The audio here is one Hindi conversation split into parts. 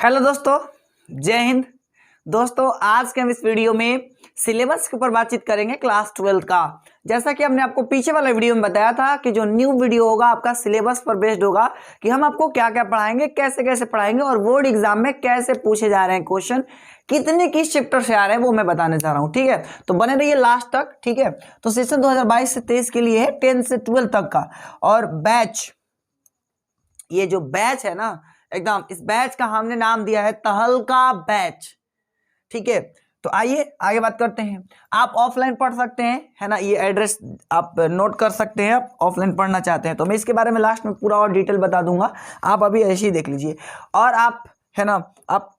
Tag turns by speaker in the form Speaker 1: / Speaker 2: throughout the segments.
Speaker 1: हेलो दोस्तों, जय हिंद। दोस्तों, आज के हम इस वीडियो में सिलेबस के ऊपर बातचीत करेंगे क्लास 12 का। जैसा कि हमने आपको पीछे वाले वीडियो में बताया था कि जो न्यू वीडियो होगा आपका सिलेबस पर बेस्ड होगा कि हम आपको क्या क्या पढ़ाएंगे, कैसे कैसे पढ़ाएंगे और बोर्ड एग्जाम में कैसे पूछे जा रहे हैं क्वेश्चन, कितने किस चैप्टर से आ रहे हैं वो मैं बताने जा रहा हूँ। ठीक है, तो बने रहिए लास्ट तक। ठीक है, तो सेशन 2022 से 23 के लिए है 10 से 12 तक का। और बैच, ये जो बैच है ना, एकदम इस बैच का हमने नाम दिया है तहलका बैच। ठीक है, तो आइए आगे बात करते हैं। आप ऑफलाइन पढ़ सकते हैं, है ना, ये एड्रेस आप नोट कर सकते हैं। आप ऑफलाइन पढ़ना चाहते हैं तो मैं इसके बारे में लास्ट में पूरा और डिटेल बता दूंगा, आप अभी ऐसे ही देख लीजिए। और आप, है ना, आप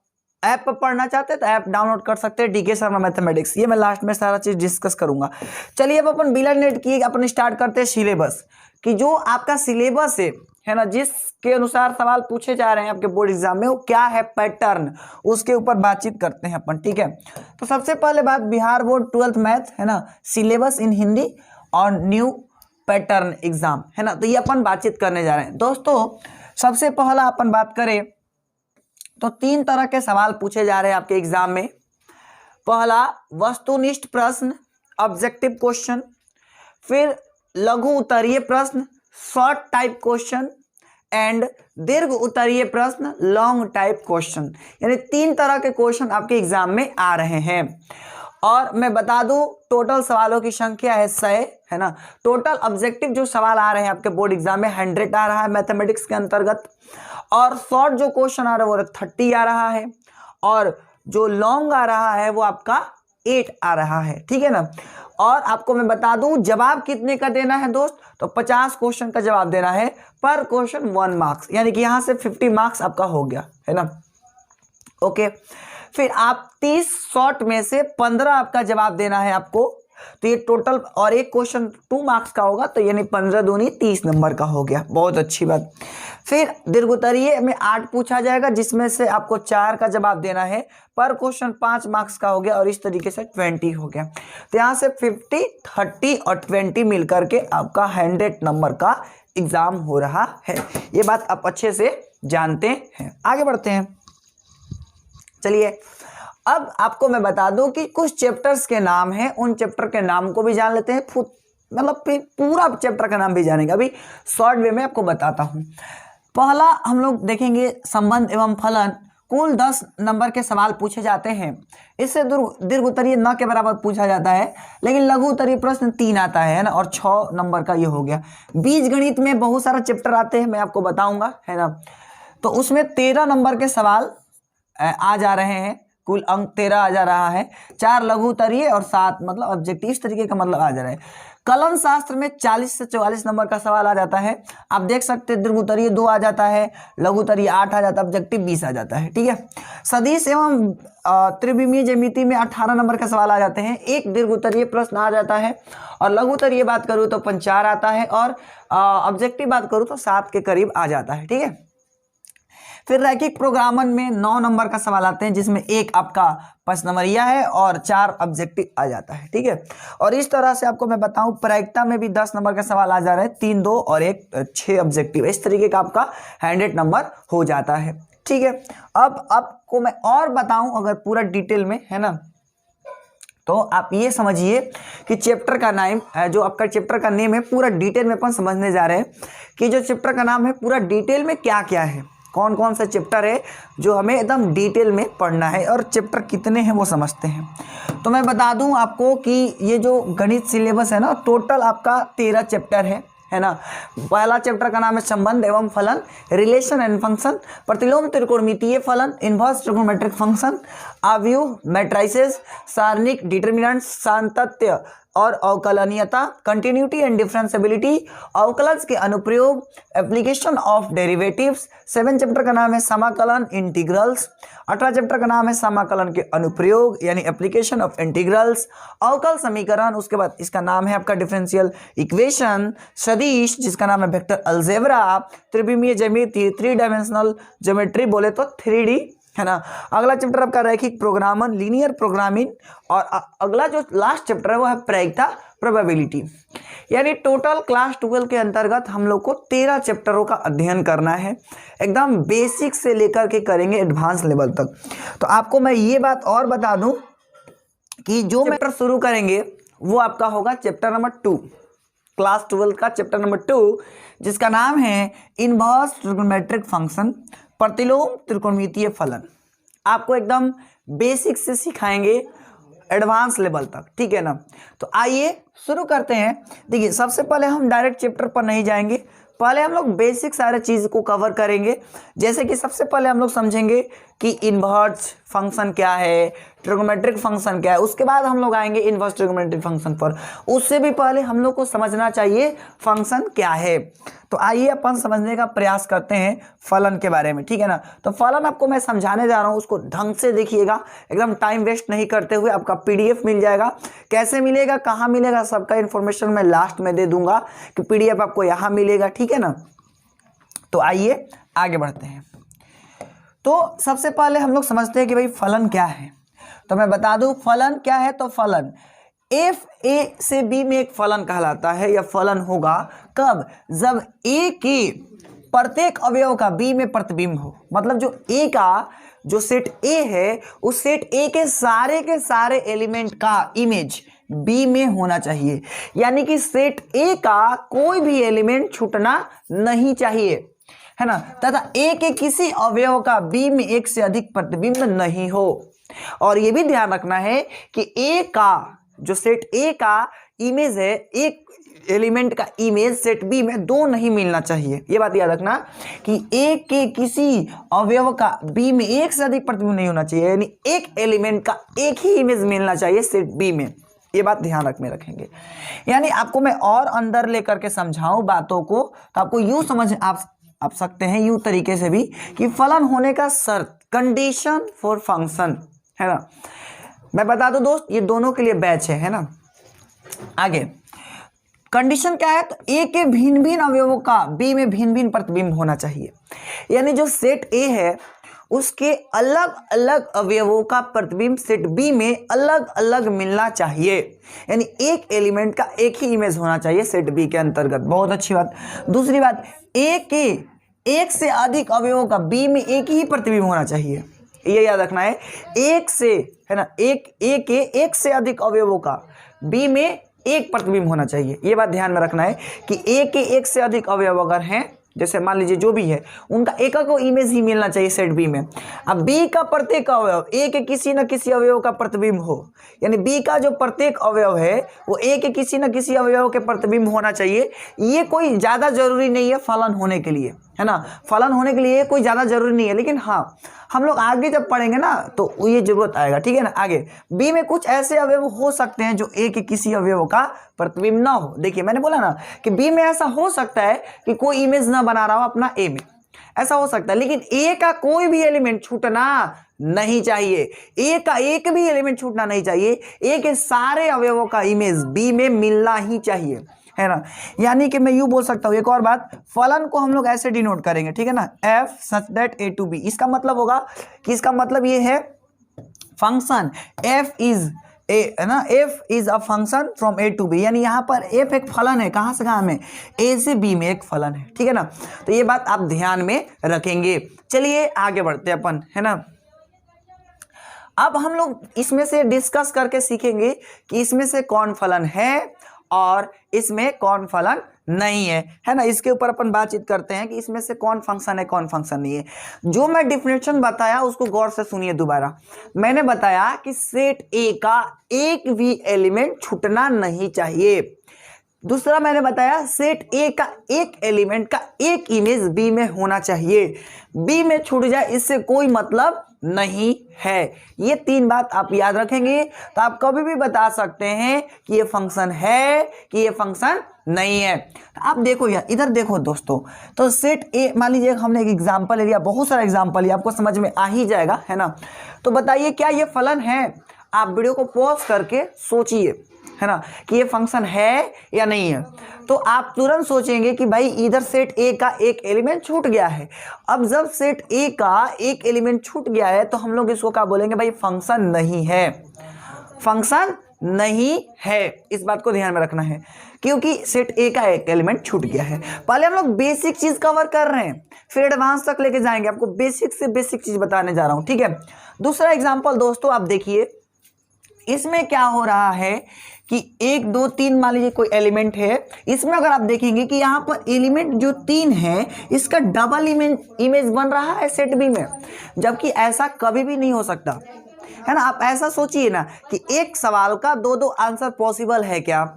Speaker 1: ऐप पर पढ़ना चाहते हैं तो ऐप डाउनलोड कर सकते हैं, डीके शर्मा मैथमेटिक्स। ये मैं लास्ट में सारा चीज डिस्कस करूंगा। चलिए अब अपन बिना नेट किए अपन स्टार्ट करते हैं सिलेबस, कि जो आपका सिलेबस है ना, जिसके अनुसार सवाल पूछे जा रहे हैं आपके बोर्ड एग्जाम में, वो क्या है पैटर्न, उसके ऊपर बातचीत करते हैं अपन। ठीक है, तो सबसे पहले बात, बिहार बोर्ड 12th मैथ, है ना, सिलेबस इन हिंदी और न्यू पैटर्न एग्जाम, है ना, तो ये अपन बातचीत करने जा रहे हैं। दोस्तों, सबसे पहला अपन बात करें तो 3 तरह के सवाल पूछे जा रहे हैं आपके एग्जाम में। पहला वस्तुनिष्ठ प्रश्न, ऑब्जेक्टिव क्वेश्चन, फिर लघु उत्तरीय प्रश्न, शॉर्ट टाइप क्वेश्चन, एंड दीर्घ उत्तरीय प्रश्न, लॉन्ग टाइप क्वेश्चन। यानी 3 तरह के क्वेश्चन आपके एग्जाम में आ रहे हैं। और मैं बता दूं, टोटल सवालों की संख्या है 100, है ना। टोटल ऑब्जेक्टिव जो सवाल आ रहे हैं आपके बोर्ड एग्जाम में 100 आ रहा है मैथमेटिक्स के अंतर्गत, और शॉर्ट जो क्वेश्चन आ रहा है वो 30 आ रहा है, और जो लॉन्ग आ रहा है वो आपका 8 आ रहा है। ठीक है ना। और आपको मैं बता दूं, जवाब कितने का देना है दोस्त, तो 50 क्वेश्चन का जवाब देना है, पर क्वेश्चन 1 मार्क्स, यानी कि यहां से 50 मार्क्स आपका हो गया, है ना। ओके, फिर आप 30 शॉर्ट में से 15 आपका जवाब देना है आपको, तो ये टोटल, और एक क्वेश्चन 2 मार्क्स का होगा, तो यानी 15 दूनी 30 नंबर का हो गया। बहुत अच्छी बात। फिर दीर्घोत्तरीय में 8 पूछा जाएगा, जिसमें से आपको 4 का जवाब देना है, पर क्वेश्चन 5 मार्क्स का हो गया, और इस तरीके से 20 हो गया। तो यहाँ से 50, 30 और 20 मिलकर के आपका 100 नंबर का एग्जाम हो रहा है। ये बात आप अच्छे से जानते हैं। आगे बढ़ते हैं। चलिए, अब आपको मैं बता दूं कि कुछ चैप्टर्स के नाम हैं, उन चैप्टर के नाम को भी जान लेते हैं, मतलब फिर पूरा चैप्टर का नाम भी जानेंगे। अभी शॉर्ट वे में आपको बताता हूं। पहला हम लोग देखेंगे संबंध एवं फलन। कुल 10 नंबर के सवाल पूछे जाते हैं। इससे दीर्घ उत्तरीय न के बराबर पूछा जाता है, लेकिन लघु उत्तरीय प्रश्न 3 आता है ना, और 6 नंबर का ये हो गया। बीज गणित में बहुत सारा चैप्टर आते हैं, मैं आपको बताऊंगा, है ना। तो उसमें 13 नंबर के सवाल आ जा रहे हैं, कुल अंक 13 आ जा रहा है। 4 लघु उत्तरीय और 7 मतलब ऑब्जेक्टिव, इस तरीके का मतलब आ जा रहा है। कलन शास्त्र में 40 से 44 नंबर का सवाल आ जाता है। आप देख सकते हैं, दीर्घ उत्तरीय 2 आ जाता है, लघु उत्तरीय 8 आ जाता है, ऑब्जेक्टिव 20 आ जाता है। ठीक है, सदिश एवं त्रिविमीय ज्यामिति में 18 नंबर का सवाल आ जाते हैं। एक दीर्घ उत्तरीय प्रश्न आ जाता है, और लघु उत्तरीय बात करूँ तो 4 आता है, और ऑब्जेक्टिव बात करूँ तो 7 के करीब आ जाता है। ठीक है, फिर रैखिक प्रोग्रामन में 9 नंबर का सवाल आते हैं, जिसमें एक आपका 5 नंबरिया है और 4 ऑब्जेक्टिव आ जाता है। ठीक है, और इस तरह से आपको मैं बताऊं, प्रायिकता में भी 10 नंबर का सवाल आ जा रहा है, 3 2 और 6 ऑब्जेक्टिव। इस तरीके का आपका 100 नंबर हो जाता है। ठीक है, अब आपको मैं और बताऊं अगर पूरा डिटेल में, है ना, तो आप ये समझिए कि चैप्टर का नाम, जो आपका चैप्टर का नेम है, पूरा डिटेल में अपन समझने जा रहे हैं कि जो चैप्टर का नाम है पूरा डिटेल में क्या क्या है, कौन कौन सा चैप्टर है जो हमें एकदम डिटेल में पढ़ना है, और चैप्टर कितने हैं वो समझते हैं। तो मैं बता दूं आपको कि ये जो गणित सिलेबस है ना, टोटल आपका 13 चैप्टर है ना। पहला चैप्टर का नाम है संबंध एवं फलन, रिलेशन एंड फंक्शन, प्रतिलोम त्रिकोणमितीय फलन, इनवर्स ट्रिगोनोमेट्रिक फंक्शन, आव्यूह मैट्रिसेस, सारणिक डिटर्मिनेंट्स, सातत्य और अवकलनीयता, कंटिन्यूटी एंड डिफरेंशिएबिलिटी, अवकलज के अनुप्रयोग, एप्लीकेशन ऑफ डेरिवेटिव्स। 7 चैप्टर का नाम है समाकलन, इंटीग्रल्स। 18 चैप्टर का नाम है समाकलन के अनुप्रयोग, यानी एप्लीकेशन ऑफ इंटीग्रल्स, अवकल समीकरण। उसके बाद इसका नाम है आपका डिफरेंशियल इक्वेशन, सदिश जिसका नाम है वेक्टर अलजेब्रा, त्रिविमीय ज्यामिति, 3 डायमेंशनल ज्योमेट्री बोले तो 3D, है ना। अगला चैप्टर आपका रैखिक प्रोग्रामन, लीनियर प्रोग्रामिंग, और अगला जो लास्ट चैप्टर है वो है प्रायिकता, प्रोबेबिलिटी। यानी टोटल क्लास 12 के अंतर्गत हम लोग को 13 चैप्टरों का अध्ययन करना है, एकदम बेसिक से लेकर के करेंगे एडवांस लेवल तक। तो आपको मैं ये बात और बता दूं कि जो चैप्टर शुरू करेंगे वो आपका होगा चैप्टर नंबर 2, क्लास 12 का चैप्टर नंबर 2, जिसका नाम है इनवर्स ट्रिग्नोमेट्रिक फंक्शन, प्रतिलोम त्रिकोणमितीय फलन। आपको एकदम बेसिक से सिखाएंगे एडवांस लेवल तक, ठीक है ना। तो आइए शुरू करते हैं। देखिए सबसे पहले हम डायरेक्ट चैप्टर पर नहीं जाएंगे, पहले हम लोग बेसिक सारे चीज़ को कवर करेंगे। जैसे कि सबसे पहले हम लोग समझेंगे कि इनवर्स फंक्शन क्या है, ट्रिग्नोमेट्रिक फंक्शन क्या है, उसके बाद हम लोग आएंगे इनवर्स ट्रिग्नोमेट्रिक फंक्शन पर। उससे भी पहले हम लोग को समझना चाहिए फंक्शन क्या है। तो आइए अपन समझने का प्रयास करते हैं फलन के बारे में, ठीक है ना। तो फलन आपको मैं समझाने जा रहा हूँ, उसको ढंग से देखिएगा, एकदम टाइम वेस्ट नहीं करते हुए। आपका PDF मिल जाएगा, कैसे मिलेगा, कहाँ मिलेगा, सबका इन्फॉर्मेशन मैं लास्ट में दे दूंगा कि PDF आपको यहाँ मिलेगा, ठीक है ना। तो आइए आगे बढ़ते हैं। तो सबसे पहले हम लोग समझते हैं कि भाई फलन क्या है। तो मैं बता दूं फलन क्या है। तो फलन FA से B में एक फलन कहलाता है, या फलन होगा कब, जब A के प्रत्येक अवयव का B में प्रतिबिंब हो। मतलब जो A का जो सेट A है, उस सेट A के सारे एलिमेंट का इमेज B में होना चाहिए। यानी कि सेट A का कोई भी एलिमेंट छूटना नहीं चाहिए, है ना, तथा A के किसी अवयव का B में एक से अधिक प्रतिबिंब नहीं हो। और यह भी ध्यान रखना है कि A का जो सेट A का इमेज है, एक एलिमेंट का इमेज सेट B में दो नहीं मिलना चाहिए। ये बात याद रखना कि A के किसी अवयव का B में एक से अधिक प्रतिबिंब नहीं होना चाहिए, यानी एक एलिमेंट का एक ही इमेज मिलना चाहिए सेट B में। ये बात ध्यान रखेंगे। यानी आपको मैं और अंदर लेकर के समझाऊं बातों को, तो आपको यूं समझ आप सकते हैं यूं तरीके से भी कि फलन होने का शर्त, कंडीशन फॉर फंक्शन, है ना। मैं बता दूं दोस्त, ये दोनों के लिए बैच है ना। आगे कंडीशन क्या है, तो A के भिन्न भिन्न अवयवों का B में भिन्न भिन्न प्रतिबिंब होना चाहिए। यानी जो सेट A है उसके अलग अलग अवयवों का प्रतिबिंब सेट B में अलग अलग मिलना चाहिए। यानी एक एलिमेंट का एक ही इमेज होना चाहिए सेट B के अंतर्गत। बहुत अच्छी बात। दूसरी बात, A के एक से अधिक अवयवों का B में एक ही प्रतिबिंब होना चाहिए। ये याद रखना है, एक से, है ना, एक के एक से अधिक अवयवों का B में एक प्रतिबिंब होना चाहिए। ये बात ध्यान में रखना है कि A के एक से अधिक अवयव अगर हैं, जैसे मान लीजिए जो भी है, उनका एक को इमेज ही मिलना चाहिए सेट B में। अब B का प्रत्येक अवयव A के किसी न किसी अवयव का प्रतिबिंब हो, यानी B का जो प्रत्येक अवयव है वो A के किसी न किसी अवयव के प्रतिबिंब होना चाहिए। ये कोई ज़्यादा जरूरी नहीं है फलन होने के लिए, है ना। फलन होने के लिए कोई ज़्यादा जरूरी नहीं है, लेकिन हाँ हम लोग आगे जब पढ़ेंगे ना तो ये जरूरत आएगा, ठीक है ना। आगे B में कुछ ऐसे अवयव हो सकते हैं जो A के किसी अवयव का प्रतिबिंब ना हो। देखिए मैंने बोला ना कि B में ऐसा हो सकता है कि कोई इमेज ना बना रहा हो अपना A में, ऐसा हो सकता है, लेकिन A का कोई भी एलिमेंट छूटना नहीं चाहिए। A का एक भी एलिमेंट छूटना नहीं चाहिए। A के सारे अवयवों का इमेज B में मिलना ही चाहिए, है ना। यानी कि मैं यूं बोल सकता हूं, एक और बात, फलन को हम लोग ऐसे डिनोट करेंगे, ठीक है ना, F such that A to B। इसका मतलब होगा कि इसका मतलब ये है फंक्शन F is A, है ना, F is a function from A to B। यानी यहाँ पर F एक फलन है, कहाँ से कहाँ में, A से B में एक फलन है, ठीक है ना। तो ये बात आप ध्यान में रखेंगे। चलिए आगे बढ़ते हैं अपन, है ना। अब हम लोग इसमें से डिस्कस करके सीखेंगे कि इसमें से कौन फलन है और इसमें कौन फलन नहीं है ना। इसके ऊपर अपन बातचीत करते हैं कि इसमें से कौन फंक्शन है कौन फंक्शन नहीं है। जो मैं डिफिनेशन बताया उसको गौर से सुनिए दोबारा। मैंने बताया कि सेट A का एक भी एलिमेंट छूटना नहीं चाहिए। दूसरा मैंने बताया सेट A का एक एलिमेंट का एक इमेज B में होना चाहिए। B में छूट जाए इससे कोई मतलब नहीं है। ये तीन बात आप याद रखेंगे तो आप कभी भी बता सकते हैं कि ये फंक्शन है कि ये फंक्शन नहीं है। आप देखो यार, इधर देखो दोस्तों, तो सेट A, मान लीजिए हमने एक एग्जांपल लिया, बहुत सारा एग्जांपल लिया, आपको समझ में आ ही जाएगा, है ना। तो बताइए क्या ये फलन है? आप वीडियो को पॉज करके सोचिए, है ना, कि ये फंक्शन है या नहीं है। तो आप तुरंत सोचेंगे कि भाई इधर सेट A का एक एलिमेंट छूट गया है। अब जब सेट A का एक एलिमेंट छूट गया है तो हम लोग इसको क्या बोलेंगे, भाई फंक्शन नहीं है, फंक्शन नहीं है, इस बात को ध्यान में रखना है, क्योंकि सेट ए का एक एलिमेंट छूट गया है। पहले हम लोग बेसिक चीज कवर कर रहे हैं, फिर एडवांस तक लेके जाएंगे, आपको बेसिक से बेसिक चीज बताने जा रहा हूं, ठीक है। दूसरा एग्जांपल दोस्तों आप देखिए, इसमें क्या हो रहा है कि 1 2 3 मान लीजिए कोई एलिमेंट है, इसमें अगर आप देखेंगे कि यहाँ पर एलिमेंट जो 3 है इसका डबल इमेज बन रहा है सेट बी में, जबकि ऐसा कभी भी नहीं हो सकता, है ना। आप ऐसा सोचिए ना कि एक सवाल का 2 आंसर पॉसिबल है क्या?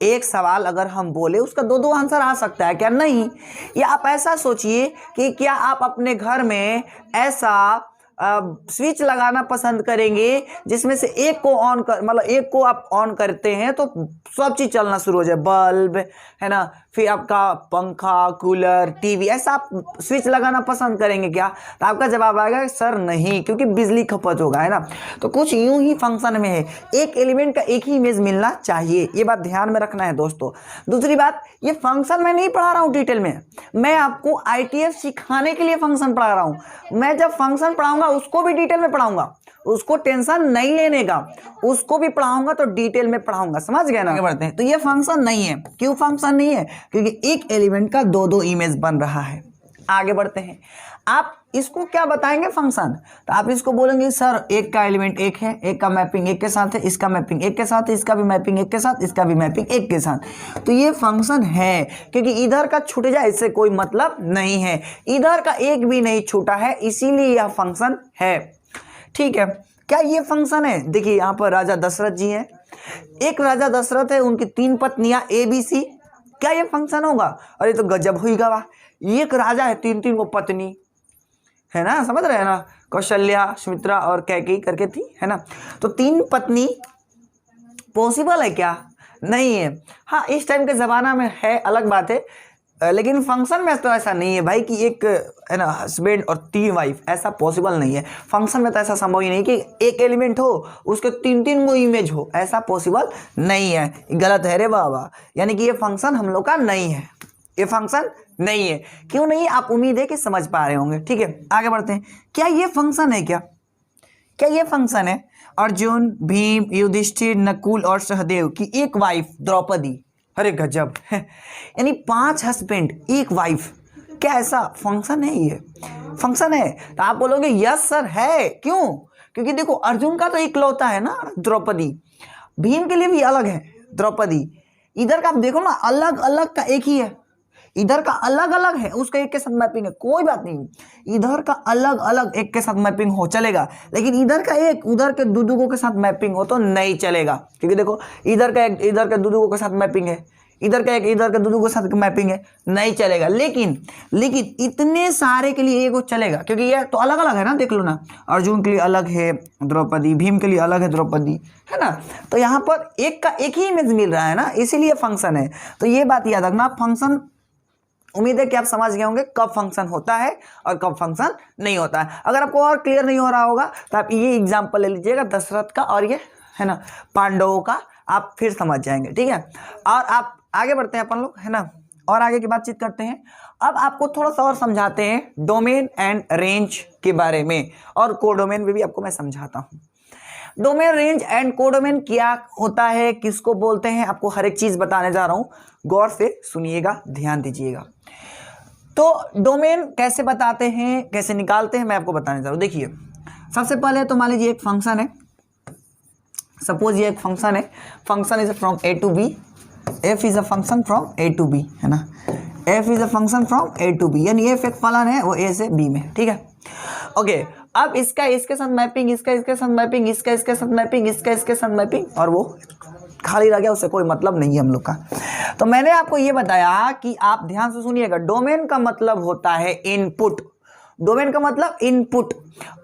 Speaker 1: एक सवाल अगर हम बोले उसका 2 आंसर आ सकता है क्या? नहीं। या आप ऐसा सोचिए कि क्या आप अपने घर में ऐसा स्विच लगाना पसंद करेंगे जिसमें से एक को ऑन कर, मतलब एक को आप ऑन करते हैं तो सब चीज चलना शुरू हो जाए, बल्ब, है ना, फिर आपका पंखा, कूलर, टीवी, ऐसा आप स्विच लगाना पसंद करेंगे क्या? तो आपका जवाब आएगा सर नहीं, क्योंकि बिजली खपत होगा, है ना। तो कुछ यूं ही फंक्शन में है, एक एलिमेंट का एक ही इमेज मिलना चाहिए, ये बात ध्यान में रखना है दोस्तों। दूसरी बात, ये फंक्शन मैं नहीं पढ़ा रहा हूँ डिटेल में, मैं आपको आईटीएफ सिखाने के लिए फंक्शन पढ़ा रहा हूँ। मैं जब फंक्शन पढ़ाऊंगा उसको भी डिटेल में पढ़ाऊंगा, उसको टेंशन नहीं लेने का, उसको भी पढ़ाऊंगा तो डिटेल में पढ़ाऊंगा, समझ गए ना। आगे बढ़ते हैं। तो ये फंक्शन नहीं है, क्यों फंक्शन नहीं है? क्योंकि एक एलिमेंट का 2 इमेज बन रहा है। आगे बढ़ते हैं, आप इसको क्या बताएंगे फंक्शन? तो आप इसको बोलेंगे सर एक का एलिमेंट एक है, एक का मैपिंग एक के साथ है, इसका मैपिंग एक के साथ है, इसका भी मैपिंग एक के साथ, इसका भी मैपिंग एक के साथ। तो ये फंक्शन है, क्योंकि इधर का छूट जाए इससे कोई मतलब नहीं है, इधर का एक भी नहीं छूटा है, इसीलिए यह फंक्शन है, ठीक है। क्या ये फंक्शन है? देखिए यहाँ पर राजा दशरथ जी हैं, एक राजा दशरथ है, उनकी 3 पत्नियां ABC, क्या ये फंक्शन होगा? अरे तो गजब हुई गवा, एक राजा है 3 वो पत्नी, है ना, समझ रहे हैं ना, कौशल्या, सुमित्रा और कैकेयी करके थी, है ना। तो 3 पत्नी पॉसिबल है क्या? नहीं है। हाँ, इस टाइम के जमाना में है, अलग बात है, लेकिन फंक्शन में तो ऐसा नहीं है भाई कि एक, है ना, हस्बैंड और 3 वाइफ, ऐसा पॉसिबल नहीं है। फंक्शन में तो ऐसा संभव ही नहीं कि एक एलिमेंट हो उसके 3 वो इमेज हो, ऐसा पॉसिबल नहीं है, गलत है रे बाबा। यानी कि ये फंक्शन हम लोग का नहीं है, ये फंक्शन नहीं है। क्यों नहीं? आप उम्मीद है कि समझ पा रहे होंगे, ठीक है। आगे बढ़ते हैं, क्या ये फंक्शन है? क्या ये फंक्शन है? अर्जुन, भीम, युधिष्ठिर, नकुल और सहदेव की एक वाइफ द्रौपदी, अरे गजब यानी 5 हस्बैंड एक वाइफ, क्या ऐसा फंक्शन है? ये फंक्शन है। तो आप बोलोगे यस सर है, क्यों? क्योंकि देखो अर्जुन का तो इकलौता है ना द्रौपदी, भीम के लिए भी अलग है द्रौपदी, इधर का आप देखो ना अलग अलग का एक ही है, इधर का अलग अलग है, उसका एक के साथ मैपिंग है, कोई बात नहीं, इधर का अलग अलग एक के साथ मैपिंग हो चलेगा, लेकिन इधर का एक उधर के दुदुगो के साथ मैपिंग हो तो नहीं चलेगा। क्योंकि देखो इधर का एक इधर के दुदुगो के साथ मैपिंग है, इधर का एक इधर के दुदुगो के साथ मैपिंग है, नहीं चलेगा। लेकिन इतने सारे के लिए एगो चलेगा, क्योंकि ये तो अलग अलग है ना, देख लो ना, अर्जुन के लिए अलग है द्रौपदी, भीम के लिए अलग है द्रौपदी, है ना। तो यहाँ पर एक का एक ही इमेज मिल रहा है ना, इसीलिए फंक्शन है। तो ये बात याद रखना, फंक्शन, उम्मीद है कि आप समझ गए होंगे कब फंक्शन होता है और कब फंक्शन नहीं होता है। अगर आपको और क्लियर नहीं हो रहा होगा तो आप ये एग्जांपल ले लीजिएगा दशरथ का और ये, है ना, पांडवों का, आप फिर समझ जाएंगे, ठीक है। और आप आगे बढ़ते हैं अपन लोग, है ना, और आगे की बातचीत करते हैं। अब आपको थोड़ा सा और समझाते हैं डोमेन एंड रेंज के बारे में, और कोडोमेन में भी आपको मैं समझाता हूँ। डोमेन, रेंज एंड कोडोमेन क्या होता है, किसको बोलते हैं, आपको हर एक चीज बताने जा रहा हूं, गौर से सुनिएगा, ध्यान दीजिएगा। तो डोमेन कैसे बताते हैं, कैसे निकालते हैं, मैं आपको बताने जा रहा हूं। देखिए सबसे पहले तो मान लीजिए एक फंक्शन है, सपोज ये एक फंक्शन है, function is from A to B, F is a function from A to B, है ना, F is a function from A to B, यानी एफ एक फलन है वो ए से बी में, ठीक है, ओके। अब इसका इसके साथ मैपिंग, इसका इसके साथ मैपिंग, इसका इसके साथ मैपिंग, इसका इसके साथ मैपिंग, और वो खाली रह गया, उससे कोई मतलब नहीं है हम लोग का। तो मैंने आपको ये बताया कि आप ध्यान से सुनिएगा, डोमेन का मतलब होता है इनपुट, डोमेन का मतलब इनपुट,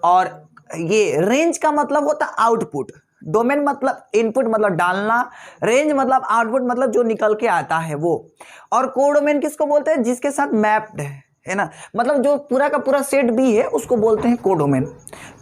Speaker 1: और ये रेंज का मतलब होता है आउटपुट। डोमेन मतलब इनपुट मतलब डालना, रेंज मतलब आउटपुट मतलब जो निकल के आता है वो, और कोडोमेन किसको बोलते हैं? जिसके साथ मैप्ड है ना, मतलब जो पूरा का पूरा सेट भी है उसको बोलते हैं कोडोमेन।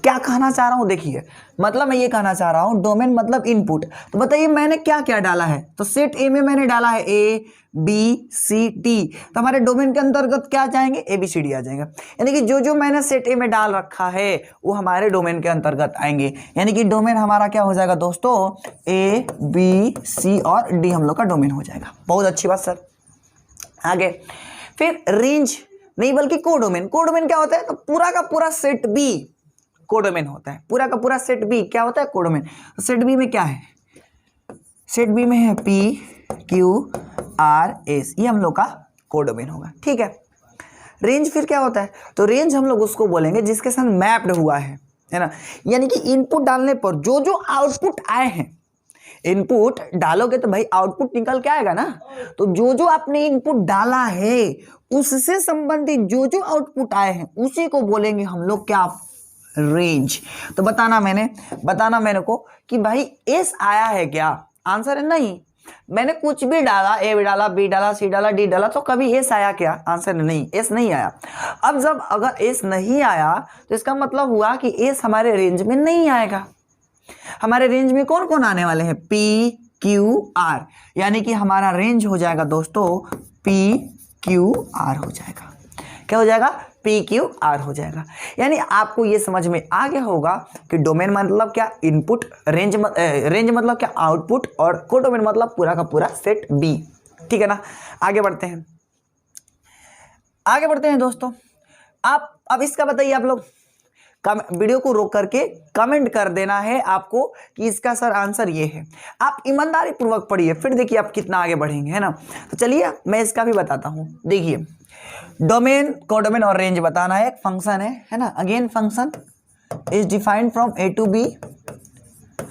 Speaker 1: क्या कहना चाह रहा हूं देखिए, मतलब मैं ये कहना चाह रहा हूं डोमेन मतलब इनपुट। तो बताइए मैंने क्या क्या डाला है, तो सेट ए में मैंने डाला है ए बी सी डी, तो हमारे डोमेन के अंतर्गत क्या जाएंगे, ए बी सी डी आ जाएगा। यानी कि जो जो मैंने सेट ए में डाल रखा है वो हमारे डोमेन के अंतर्गत आएंगे। यानी कि डोमेन हमारा क्या हो जाएगा दोस्तों, ए बी सी और डी हम लोग का डोमेन हो जाएगा। बहुत अच्छी बात सर। आगे फिर रेंज नहीं बल्कि कोडोमेन। कोडोमेन क्या होता है, तो पूरा का पूरा सेट बी कोडोमेन होता है। पूरा का पूरा सेट बी क्या होता है, कोडोमेन। तो सेट बी में क्या है, सेट बी में है पी क्यू आर एस, ये हम लोग का कोडोमेन होगा। ठीक है। रेंज फिर क्या होता है, तो रेंज हम लोग उसको बोलेंगे जिसके साथ मैप्ड हुआ है ना। यानी कि इनपुट डालने पर जो जो आउटपुट आए हैं, इनपुट डालोगे तो भाई आउटपुट निकल के आएगा ना। तो जो जो आपने इनपुट डाला है उससे संबंधित जो जो आउटपुट आए हैं उसी को बोलेंगे हम लोग क्या, रेंज। तो बताना मैंने को कि भाई एस आया है क्या, आंसर है नहीं। मैंने कुछ भी डाला, ए भी डाला, बी डाला, सी डाला, डी डाला, तो कभी एस आया क्या, आंसर नहीं, एस नहीं आया। अब जब अगर एस नहीं आया तो इसका मतलब हुआ कि एस हमारे रेंज में नहीं आएगा। हमारे रेंज में कौन कौन आने वाले हैं, पी क्यू आर, यानी कि हमारा रेंज हो जाएगा दोस्तों पी क्यू आर हो जाएगा। क्या हो जाएगा, पी क्यू आर हो जाएगा। यानी आपको ये समझ में आ गया होगा कि डोमेन मतलब क्या, इनपुट, रेंज मतलब क्या, आउटपुट, और कोडोमेन मतलब पूरा का पूरा सेट बी। ठीक है ना। आगे बढ़ते हैं दोस्तों। आप अब इसका बताइए, आप लोग वीडियो को रोक करके कमेंट कर देना है आपको कि इसका सर आंसर ये है। आप ईमानदारी पूर्वक पढ़िए, फिर देखिए आप कितना आगे बढ़ेंगे, है ना। तो चलिए मैं इसका भी बताता हूँ। देखिए डोमेन, कोडोमेन और रेंज बताना है, एक फंक्शन है ना। Again function is defined from A to B,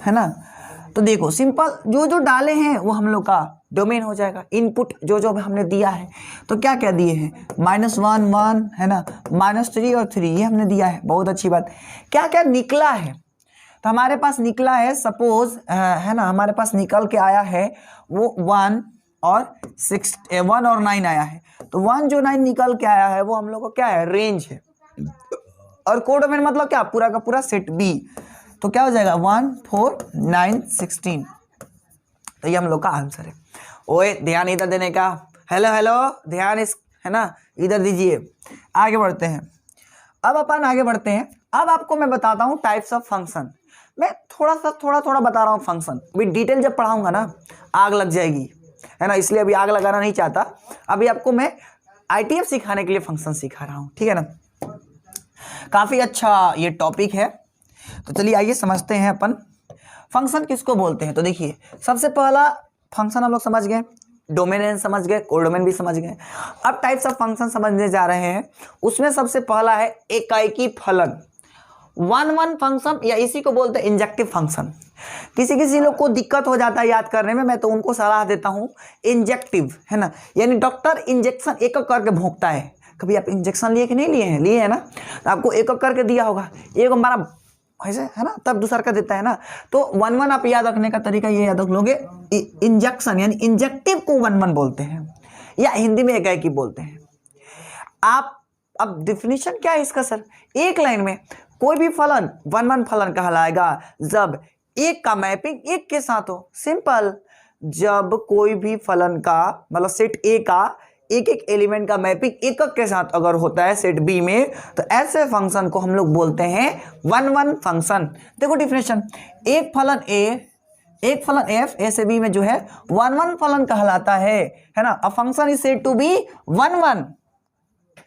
Speaker 1: है ना। तो देखो सिंपल, जो जो डाले हैं वो हम लोग का डोमेन हो जाएगा। इनपुट जो जो हमने दिया है, तो क्या क्या दिए हैं, -1 1 है ना, -3 और 3, ये हमने दिया है। बहुत अच्छी बात। क्या क्या निकला है, तो हमारे पास निकला है, सपोज है ना, हमारे पास निकल के आया है वो 1 और 9 आया है। तो 1 जो 9 निकल के आया है वो हम लोग को क्या है, रेंज है। और कोडोमेन मतलब क्या, पूरा का पूरा सेट बी। तो क्या हो जाएगा 1 4 9 16। तो ये हम लोग का आंसर है। ओए ध्यान इधर देने का, हेलो ध्यान इस, है ना, इधर दीजिए। आगे बढ़ते हैं। अब अपन आगे बढ़ते हैं। अब आपको मैं बताता हूँ टाइप्स ऑफ फंक्शन। मैं थोड़ा बता रहा हूँ फंक्शन, अभी डिटेल जब पढ़ाऊंगा ना आग लग जाएगी, है ना, इसलिए अभी आग लगाना नहीं चाहता। अभी आपको मैं ITF सिखाने के लिए फंक्शन सिखा रहा हूँ, ठीक है ना। काफी अच्छा ये टॉपिक है। तो चलिए आइए समझते हैं अपन फंक्शन किसको बोलते हैं। तो देखिए सबसे पहला फंक्शन हम लोग समझ गए, डोमेन समझ गए, कोडोमेन भी समझ गए। अब टाइप्स ऑफ फंक्शन समझने जा रहे हैं। उसमें सबसे पहला है एकाएकी फलन, वन फंक्शन, या इसी को बोलते हैं इंजेक्टिव फंक्शन। किसी लोग को दिक्कत हो जाता है याद करने में, मैं तो उनको सलाह देता हूं इंजेक्टिव, है ना, यानी डॉक्टर इंजेक्शन एक एक करके भोंकता है। कभी आप इंजेक्शन लिए कि नहीं लिए हैं, लिए है ना, तो आपको एक एक करके दिया होगा, एक हमारा ऐसे है ना, तब दूसरा का देता है ना। तो 1 आप याद रखने का तरीका ये याद रख लोगे, इंजेक्शन यानी इंजेक्टिव को 1 बोलते हैं, या हिंदी में एकाएकी बोलते हैं। आप अब डिफिनीशन क्या है इसका सर, एक लाइन में, कोई भी फलन 1 फलन कहलाएगा जब एक का मैपिंग एक के साथ हो। सिंपल, जब कोई भी फलन का मतलब सेट ए का एक एक एलिमेंट का मैपिंग एक के साथ अगर होता है सेट बी में, तो ऐसे फंक्शन को हम लोग बोलते हैं 1 फंक्शन। देखो डिफिनेशन, एक फलन ए, एक फलन एफ, ए से बी में जो है 1 फलन कहलाता है ना। A function is said to be 1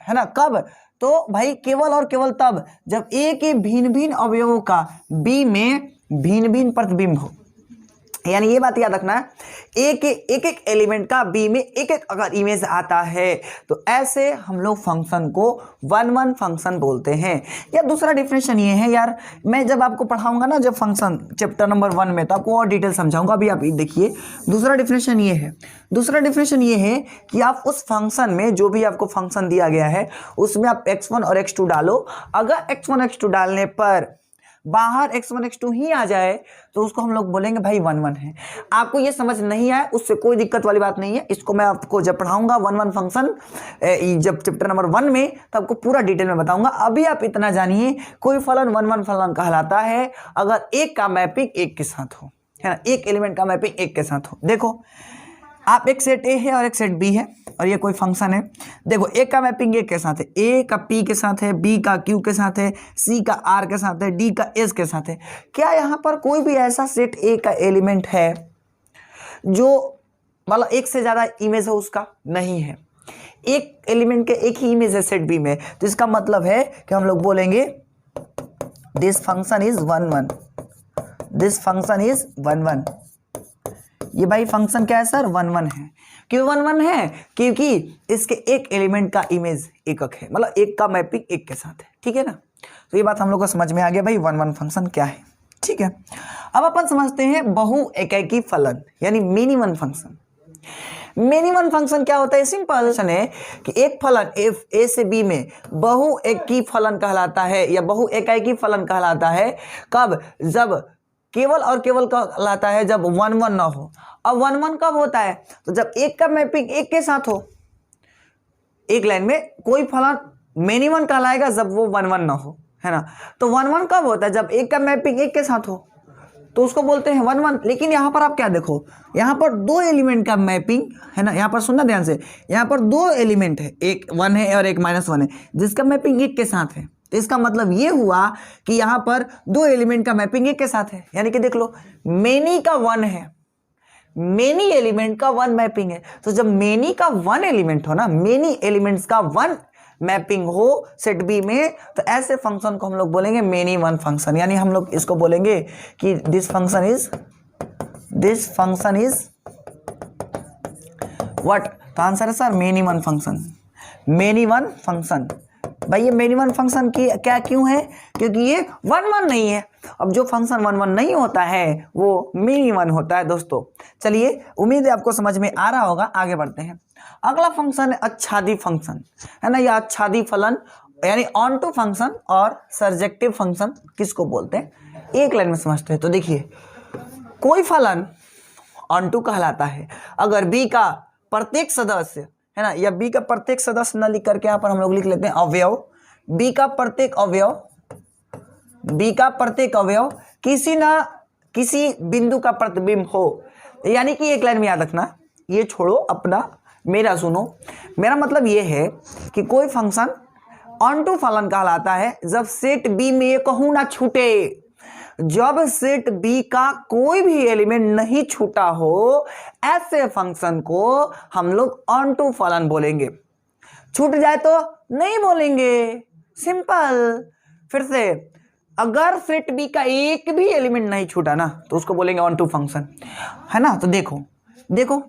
Speaker 1: है ना। कब, तो भाई केवल और केवल तब जब ए के भिन्न भिन्न अवयवों का बी में भिन्न भिन्न प्रतिबिंब हो। यानी ये बात याद रखना है, एक एक एलिमेंट का बी में एक एक अगर इमेज आता है तो ऐसे हम लोग फंक्शन को 1 फंक्शन बोलते हैं। या दूसरा डिफिनेशन ये है यार, मैं जब आपको पढ़ाऊंगा ना जब फंक्शन चैप्टर नंबर 1 में, तो आपको और डिटेल समझाऊंगा। अभी आप देखिए दूसरा डिफिनेशन ये है, दूसरा डिफिनेशन ये है कि आप उस फंक्शन में जो भी आपको फंक्शन दिया गया है उसमें आप x1 और x2 डालो। अगर x1 x2 डालने पर बाहर x1 x2 ही आ जाए तो उसको हम लोग बोलेंगे भाई 1 1 है। आपको ये समझ नहीं आए उससे कोई दिक्कत वाली बात नहीं है, इसको मैं आपको जब पढ़ाऊंगा 1 1 फंक्शन जब चैप्टर नंबर 1 में, तो आपको पूरा डिटेल में बताऊंगा। अभी आप इतना जानिए कोई फलन 1 1 फलन कहलाता है अगर एक का मैपिंग एक के साथ हो, है ना, एक एलिमेंट का मैपिंग एक के साथ हो। देखो आप एक सेट ए है और एक सेट बी है और ये कोई फंक्शन है। देखो ए का मैपिंग ए के साथ है, ए का पी के साथ है, बी का क्यू के साथ है, सी का आर के साथ है, डी का एस के साथ है। क्या यहाँ पर कोई भी ऐसा सेट ए का एलिमेंट है जो मतलब एक से ज्यादा इमेज है उसका? नहीं है। एक एलिमेंट के एक ही इमेज है सेट बी में, तो इसका मतलब है कि हम लोग बोलेंगे this function is 1 1, this function is 1 1। ये भाई फंक्शन क्या है सर? 1 1 है। क्यों 1 1 है? क्योंकि इसके एक एलिमेंट का इमेज एकक है, मतलब एक का मैपिंग एक के साथ है, ठीक है ना। तो ये बात हम लोग को समझ में आ गया भाई 1 1 फंक्शन क्या है, ठीक है। अब अपन समझते हैं बहु एकाकी फलन यानी many one function. Many one function क्या होता है? सिंपल है कि एक फलन ए से बी में बहु एकी फलन कहलाता है या बहु एकाकी फलन कहलाता है। कब? जब केवल और केवल कहलाता है जब 1 1 ना हो। अब 1 1 कब होता है? तो जब एक का मैपिंग एक के साथ हो। एक लाइन में कोई फलन मेनी वन कहलाएगा जब वो 1 1 ना हो, है ना। तो 1 1 कब होता है? जब एक का मैपिंग एक के साथ हो, तो उसको बोलते हैं 1 1। लेकिन यहाँ पर आप क्या देखो, यहाँ पर दो एलिमेंट का मैपिंग है ना, यहाँ पर सुनना ध्यान से, यहाँ पर दो एलिमेंट है, एक 1 है और एक -1 है, जिसका मैपिंग एक के साथ है। तो इसका मतलब ये हुआ कि यहाँ पर दो एलिमेंट का मैपिंग एक के साथ है, यानी कि देख लो मेनी का 1 है, मेनी एलिमेंट का 1 मैपिंग है। तो जब मेनी का 1 एलिमेंट हो ना, मेनी एलिमेंट्स का 1 मैपिंग हो सेट बी में, तो ऐसे फंक्शन को हम लोग बोलेंगे मेनी वन फंक्शन। यानी हम लोग इसको बोलेंगे कि दिस फंक्शन इज व्हाट? तो आंसर है sir many one function. Many one function भाई, ये मेनी वन फंक्शन की क्या क्यों है? क्योंकि ये 1 1 नहीं है। अब जो फंक्शन 1 1 नहीं होता है वो मेनी वन होता है दोस्तों। चलिए, उम्मीद है आपको समझ में आ रहा होगा। आगे बढ़ते हैं। अगला फंक्शन है आच्छादी फंक्शन, है ना। यह आच्छादी फलन यानी ऑन टू फंक्शन और सर्जेक्टिव फंक्शन किसको बोलते हैं, एक लाइन में समझते हैं। तो देखिए, कोई फलन ऑन टू कहलाता है अगर बी का प्रत्येक सदस्य, है ना, या बी का प्रत्येक सदस्य न लिख करके यहाँ पर हम लोग लिख लेते हैं अवयव, बी का प्रत्येक अवयव किसी ना किसी बिंदु का प्रतिबिंब हो। यानी कि एक लाइन में याद रखना, ये छोड़ो अपना, मेरा सुनो। मेरा मतलब ये है कि कोई फंक्शन ऑन टू फलन कहलाता है जब सेट बी में ये कहूं ना छूटे। जब सेट बी का कोई भी एलिमेंट नहीं छूटा हो, ऐसे फंक्शन को हम लोग ऑन टू फलन बोलेंगे। छूट जाए तो नहीं बोलेंगे, सिंपल। फिर से, अगर सेट बी का एक भी एलिमेंट नहीं छूटा ना, तो उसको बोलेंगे ऑन टू फंक्शन, है ना। तो देखो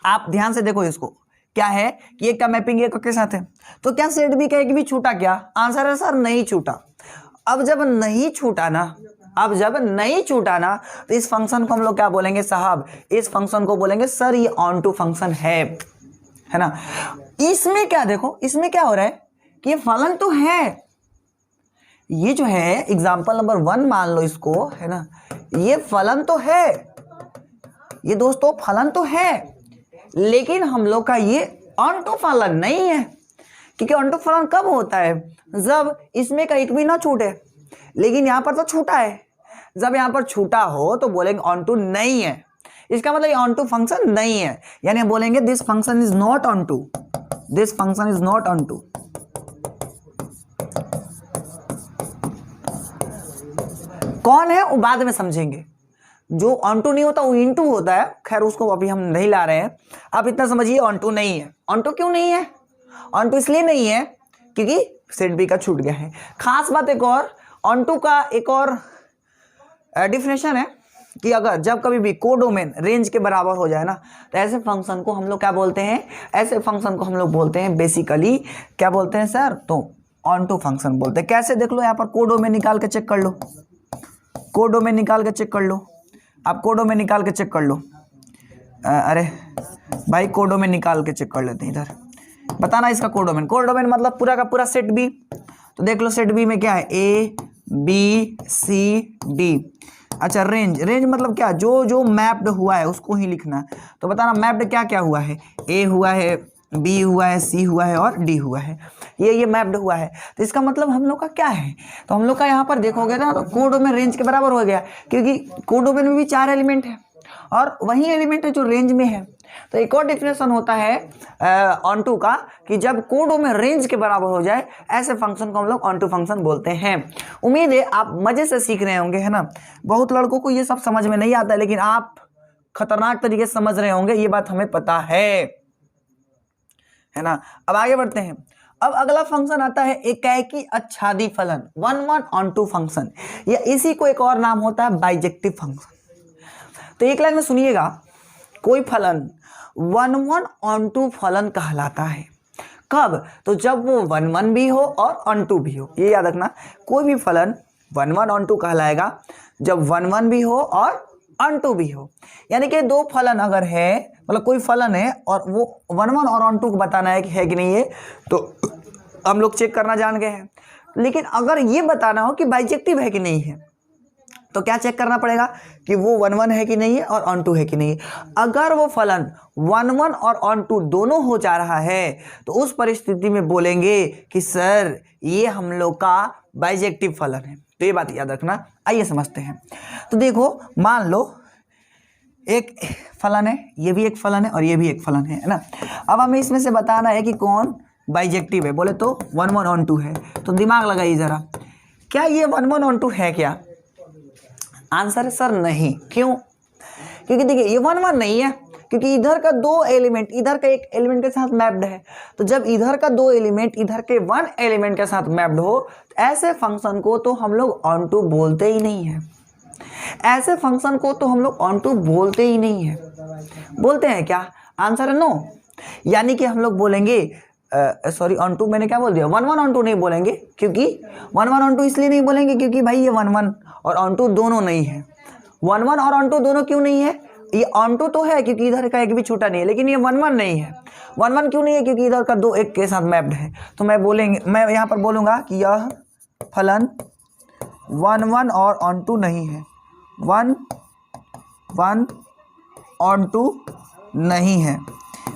Speaker 1: आप ध्यान से देखो, इसको क्या है कि एक का मैपिंग एक के साथ है, तो क्या सेट बी का एक भी छूटा? क्या आंसर है सर? नहीं छूटा। अब जब नहीं छूटा ना, तो इस फंक्शन को हम लोग क्या बोलेंगे साहब? इस फंक्शन को बोलेंगे सर ये ऑन टू फंक्शन है ना। इसमें क्या देखो, इसमें क्या हो रहा है कि ये फलन तो है, ये जो है एग्जाम्पल नंबर 1 मान लो इसको, है ना, ये फलन तो है, ये दोस्तों फलन तो है, लेकिन हम लोग का ये ऑन टू फलन नहीं है। क्योंकि ऑन टू फलन कब होता है? जब इसमें का एक भी ना छूटे। लेकिन यहां पर तो छूटा है, जब यहां पर छूटा हो तो बोलेंगे ऑन टू नहीं है। इसका मतलब ये ऑन टू फंक्शन नहीं है, यानी बोलेंगे this function is not onto, this function is not onto. कौन है वो बाद में समझेंगे। जो ऑन टू नहीं होता वो इन टू होता है, खैर उसको अभी हम नहीं ला रहे हैं। आप इतना समझिए ऑन टू नहीं है। ऑन टू क्यों नहीं है? ऑन टू इसलिए नहीं है क्योंकि सेट बी का छूट गया है। खास बात एक और, ऑन टू का एक और डिफिनेशन है कि अगर जब कभी भी कोडोमेन रेंज के बराबर हो जाए ना, तो ऐसे फंक्शन को हम लोग क्या बोलते हैं? ऐसे फंक्शन को हम लोग बोलते हैं बेसिकली क्या बोलते हैं सर? तो ऑन टू फंक्शन बोलते हैं। कैसे? देख लो, यहाँ पर कोडोमेन निकाल के चेक कर लो, कोडोमेन निकाल के चेक कर लो, आप कोडोमेन निकाल के चेक कर लो। अरे भाई कोडोमेन निकाल के चेक कर लेते हैं, इधर बताना इसका कोडोमेन। कोडोमेन मतलब पूरा का पूरा सेट बी। तो देख लो सेट बी में क्या है? A B C D. अच्छा रेंज, रेंज मतलब क्या, जो जो मैप्ड हुआ है उसको ही लिखना है। तो बताना मैप्ड क्या क्या हुआ है, ए हुआ है, बी हुआ है, सी हुआ है और डी हुआ है, ये मैप्ड हुआ है। तो इसका मतलब हम लोग का क्या है, तो हम लोग का यहाँ पर देखोगे ना तो कोडोमेन रेंज के बराबर हो गया, क्योंकि कोडोमेन में भी 4 एलिमेंट है और वही एलिमेंट है जो रेंज में है। तो एक और डेफिनेशन होता है ऑनटू का कि जब कोडोमेन रेंज के बराबर हो जाए ऐसे फंक्शन को हम लोग ऑनटू फंक्शन बोलते हैं। उम्मीद है आप मजे से सीख रहे होंगे, है ना। बहुत लड़कों को ये सब समझ में नहीं आता, लेकिन आप खतरनाक तरीके से समझ रहे होंगे, ये बात हमें पता है ना। अब आगे बढ़ते हैं। अब अगला फंक्शन आता है एकाएकी आच्छादी फलन, वन वन ऑनटू फंक्शन, या इसी को एक और नाम होता है बाइजेक्टिव फंक्शन। तो एक लाइन में सुनिएगा, कोई फलन वन वन ऑनटू फलन कहलाता है। कब, तो जब वो वन वन भी हो और ऑनटू भी हो। ये याद रखना, कोई भी फलन वन वन ऑनटू कहलाएगा जब वन वन भी हो और ऑनटू भी हो। यानी कि दो फलन अगर है, मतलब कोई फलन है और वो वन वन और ऑनटू को बताना है कि नहीं है, तो हम लोग चेक करना जान गए हैं। लेकिन अगर ये बताना हो कि बाइजेक्टिव है कि नहीं है, तो क्या चेक करना पड़ेगा कि वो वन वन है कि नहीं है और ऑन टू है कि नहीं है। अगर वो फलन वन वन और ऑन टू दोनों हो जा रहा है तो उस परिस्थिति में बोलेंगे कि सर ये हम लोग का बाइजेक्टिव फलन है। तो ये बात याद रखना। आइए समझते हैं। तो देखो, मान लो एक फलन है, ये भी एक फलन है और ये भी एक फलन है ना। अब हमें इसमें से बताना है कि कौन बाइजेक्टिव है। बोले तो वन वन ऑन टू है, तो दिमाग लगाइए जरा, क्या ये वन वन ऑन टू है क्या? आंसर है सर नहीं। क्यों? क्योंकि देखिए ये वन वन नहीं है, क्योंकि इधर का दो एलिमेंट इधर का एक एलिमेंट के साथ मैप्ड है। तो जब इधर का दो एलिमेंट इधर के वन एलिमेंट के साथ मैप्ड हो, तो ऐसे फंक्शन को तो हम लोग ऑन टू बोलते ही नहीं है। ऐसे फंक्शन को तो हम लोग ऑन टू बोलते ही नहीं है। बोलते हैं क्या? आंसर है नो। यानी कि हम लोग बोलेंगे सॉरी ऑन टू, मैंने क्या बोल दिया, वन वन ऑन टू नहीं बोलेंगे। क्योंकि वन वन ऑन टू इसलिए नहीं बोलेंगे क्योंकि भाई ये वन वन और ऑन टू दोनों नहीं है। वन वन और ऑन टू दोनों क्यों नहीं है? ये ऑन टू तो है क्योंकि इधर का एक भी छूटा नहीं है, लेकिन ये वन वन नहीं है। वन वन क्यों नहीं है? क्योंकि इधर का दो एक के साथ मैप्ड है। तो मैं यहाँ पर बोलूँगा कि यह फलन वन वन और ऑन टू नहीं है, वन वन ऑन टू नहीं है।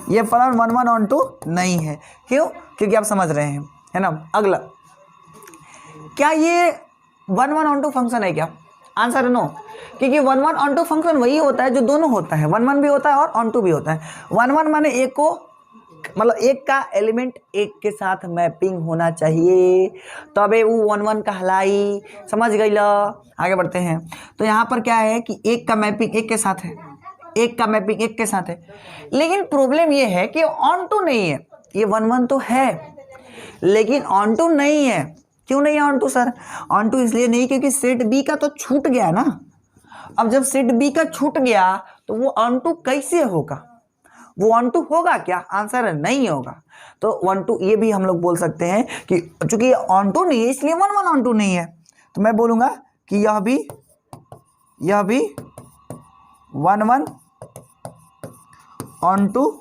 Speaker 1: ये फलन वन वन ऑन टू नहीं है। क्यों? क्योंकि आप समझ रहे हैं, है ना। अगला, क्या ये one one onto function है क्या? आंसर है नो। क्योंकि one one onto function वही होता है जो दोनों होता है, वन वन भी होता है और ऑन टू भी होता है। वन वन माने एक को, मतलब एक का एलिमेंट एक के साथ मैपिंग होना चाहिए, तबे वो वन वन कहलाई। समझ गई ला? आगे बढ़ते हैं। तो यहाँ पर क्या है कि एक का मैपिंग एक के साथ है, एक का मैपिंग एक के साथ है, लेकिन प्रॉब्लम ये है कि ऑन टू नहीं है। ये वन वन तो है लेकिन ऑन टू नहीं है। क्यों नहीं है onto sir? Onto इसलिए नहीं क्योंकि सेट बी का तो छूट गया ना। अब जब सेट बी का छूट गया तो वो ऑन टू कैसे होगा? वो ऑन टू होगा क्या? आंसर है नहीं होगा। तो वन टू ये भी हम लोग बोल सकते हैं कि चूंकि ऑन टू नहीं है इसलिए वन वन ऑन टू नहीं है। तो मैं बोलूँगा कि यह भी वन वन ऑन टू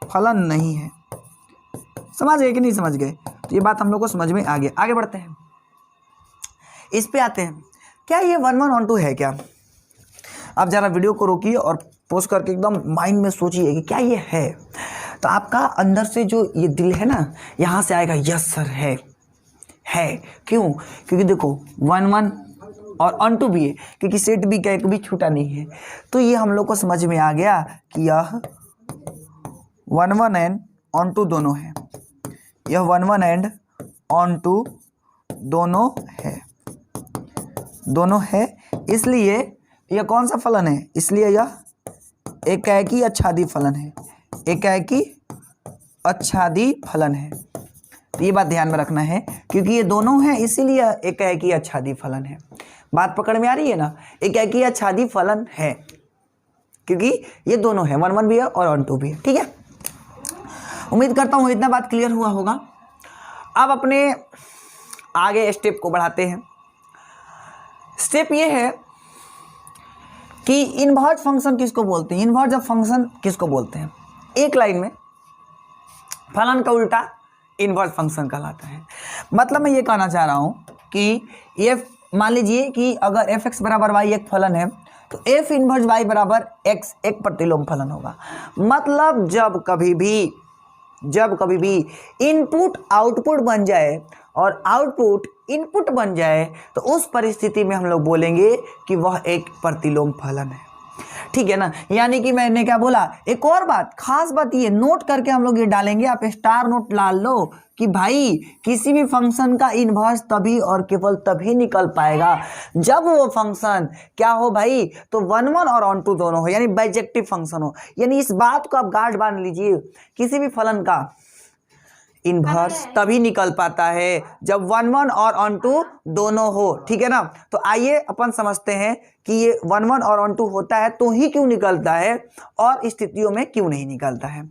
Speaker 1: फलन नहीं है। समझ गए कि नहीं समझ गए? तो ये बात हम लोग को समझ में आ गया। आगे बढ़ते हैं, इस पे आते हैं। क्या ये वन वन ऑन टू है क्या? आप जरा वीडियो को रोकिए और पोस्ट करके एकदम माइंड में सोचिए कि क्या ये है। तो आपका अंदर से जो ये दिल है ना, यहाँ से आएगा यस सर है। क्यों? क्योंकि देखो वन वन और ऑन टू भी है, क्योंकि सेट बी का एक भी छूटा नहीं है। तो ये हम लोग को समझ में आ गया कि यह one one and onto दोनों है। यह one one and onto दोनों है, इसलिए यह कौन सा फलन है? इसलिए यह एकाएकी आच्छादी फलन है। एकाएकी आच्छादी फलन है। तो ये बात ध्यान में रखना है, क्योंकि ये दोनों हैं इसीलिए एकाएकी आच्छादी फलन है। बात पकड़ में आ रही है ना? एकाएकी आच्छादी फलन है क्योंकि ये दोनों है, वन वन भी है और ऑन टू भी है। ठीक है, उम्मीद करता हूँ इतना बात क्लियर हुआ होगा। अब अपने आगे स्टेप को बढ़ाते हैं। स्टेप ये है कि इन्वर्स फंक्शन किसको बोलते हैं? इन्वर्स ऑफ फंक्शन किसको बोलते हैं? एक लाइन में फलन का उल्टा इन्वर्स फंक्शन कहलाता है। मतलब मैं ये कहना चाह रहा हूँ कि ये मान लीजिए कि अगर एफ एक्स बराबर वाई एक फलन है तो एफ इनवर्स वाई बराबर एक्स एक प्रतिलोम फलन होगा। मतलब जब कभी भी इनपुट आउटपुट बन जाए और आउटपुट इनपुट बन जाए तो उस परिस्थिति में हम लोग बोलेंगे कि वह एक प्रतिलोम फलन है। ठीक है ना, यानी कि मैंने क्या बोला, एक और बात, खास बात ये नोट करके हम लोग ये डालेंगे, आप स्टार नोट डाल लो कि भाई किसी भी फंक्शन का इन्वर्स तभी और केवल तभी निकल पाएगा जब वो फंक्शन क्या हो भाई, तो 1 1 और ऑन टू दोनों हो, यानी बाइजेक्टिव फंक्शन हो। यानी इस बात को आप गांठ बांध लीजिए, किसी भी फलन का इन्वर्स तभी निकल पाता है जब 1 1 और ऑन टू दोनों हो। ठीक है ना, तो आइए अपन समझते हैं कि ये 1 1 और ऑन टू होता है तो ही क्यों निकलता है और स्थितियों में क्यों नहीं निकलता है।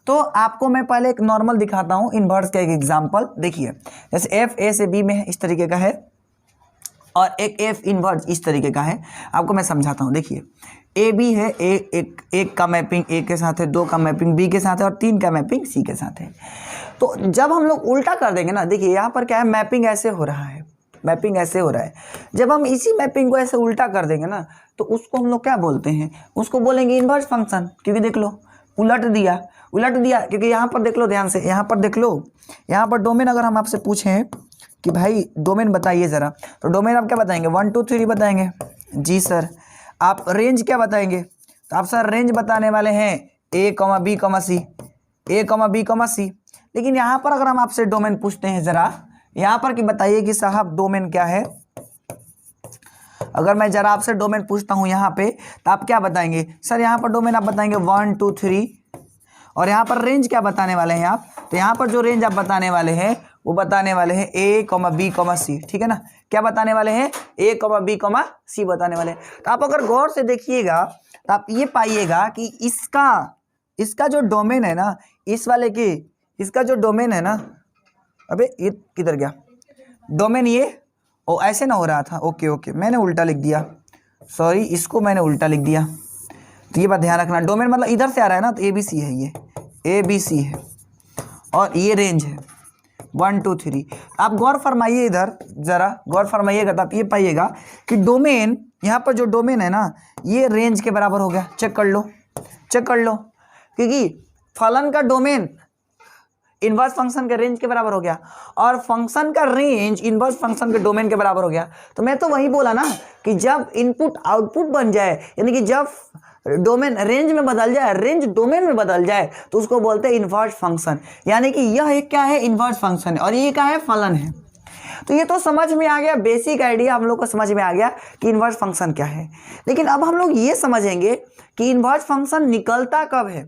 Speaker 1: तो आपको मैं पहले एक नॉर्मल दिखाता हूं इन्वर्स का एक एग्जांपल। देखिए जैसे एफ ए से बी में है, इस तरीके का है, और एक एफ इन्वर्स इस तरीके का है। आपको मैं समझाता हूं। देखिए ए बी है, एक का मैपिंग ए के साथ है, 2 का मैपिंग बी के साथ है और 3 का मैपिंग सी के साथ है। तो जब हम लोग उल्टा कर देंगे ना, देखिए यहाँ पर क्या है, मैपिंग ऐसे हो रहा है, मैपिंग ऐसे हो रहा है। जब हम इसी मैपिंग को ऐसे उल्टा कर देंगे ना तो उसको हम लोग क्या बोलते हैं, उसको बोलेंगे इन्वर्स फंक्शन। क्योंकि देख लो उलट दिया, क्योंकि यहाँ पर देख लो ध्यान से, यहाँ पर देख लो, यहाँ पर डोमेन अगर हम आपसे पूछें कि भाई डोमेन बताइए ज़रा, तो डोमेन आप क्या बताएंगे, 1 2 3 बताएंगे। जी सर। आप रेंज क्या बताएंगे, तो आप सर रेंज बताने वाले हैं ए कमा बी कमा सी, ए कमा बी कमा सी। लेकिन यहाँ पर अगर हम आपसे डोमेन पूछते हैं ज़रा, यहाँ पर कि बताइए कि साहब डोमेन क्या है, अगर मैं जरा आपसे डोमेन पूछता हूँ यहाँ पे, तो आप क्या बताएंगे सर, यहाँ पर डोमेन आप बताएंगे 1 2 3, और यहाँ पर रेंज क्या बताने वाले हैं आप, तो यहाँ पर जो रेंज आप बताने वाले हैं वो बताने वाले हैं ए कमा बी कमा सी। ठीक है ना, क्या बताने वाले हैं, ए कमा बी कमा सी बताने वाले हैं। तो आप अगर गौर से देखिएगा तो आप ये पाइएगा कि इसका जो डोमेन है ना, इस वाले की इसका जो डोमेन है ना, अबे ये किधर गया डोमेन, ये ओ ऐसे ना हो रहा था, ओके मैंने उल्टा लिख दिया, सॉरी इसको मैंने उल्टा लिख दिया। तो ये बात ध्यान रखना, डोमेन मतलब इधर से आ रहा है ना, तो ए बी सी है, ये ए बी सी है और ये रेंज है 1 2 3। आप गौर फरमाइए, इधर ज़रा गौर फरमाइएगा तो आप ये पाइएगा कि डोमेन, यहाँ पर जो डोमेन है ना, ये रेंज के बराबर हो गया। चेक कर लो, क्योंकि फलन का डोमेन इनवर्स फंक्शन के रेंज के बराबर हो गया और फंक्शन का रेंज इनवर्स फंक्शन के डोमेन के बराबर हो गया। तो मैं तो वही बोला ना कि जब इनपुट आउटपुट बन जाए, यानी कि जब डोमेन रेंज में बदल जाए, रेंज डोमेन में बदल जाए, तो उसको बोलते हैं इनवर्स फंक्शन। यानी कि यह एक क्या है, इनवर्स फंक्शन है और ये क्या है, फलन है। तो ये तो समझ में आ गया, बेसिक आइडिया हम लोग को समझ में आ गया कि इनवर्स फंक्शन क्या है। लेकिन अब हम लोग ये समझेंगे कि इनवर्स फंक्शन निकलता कब है,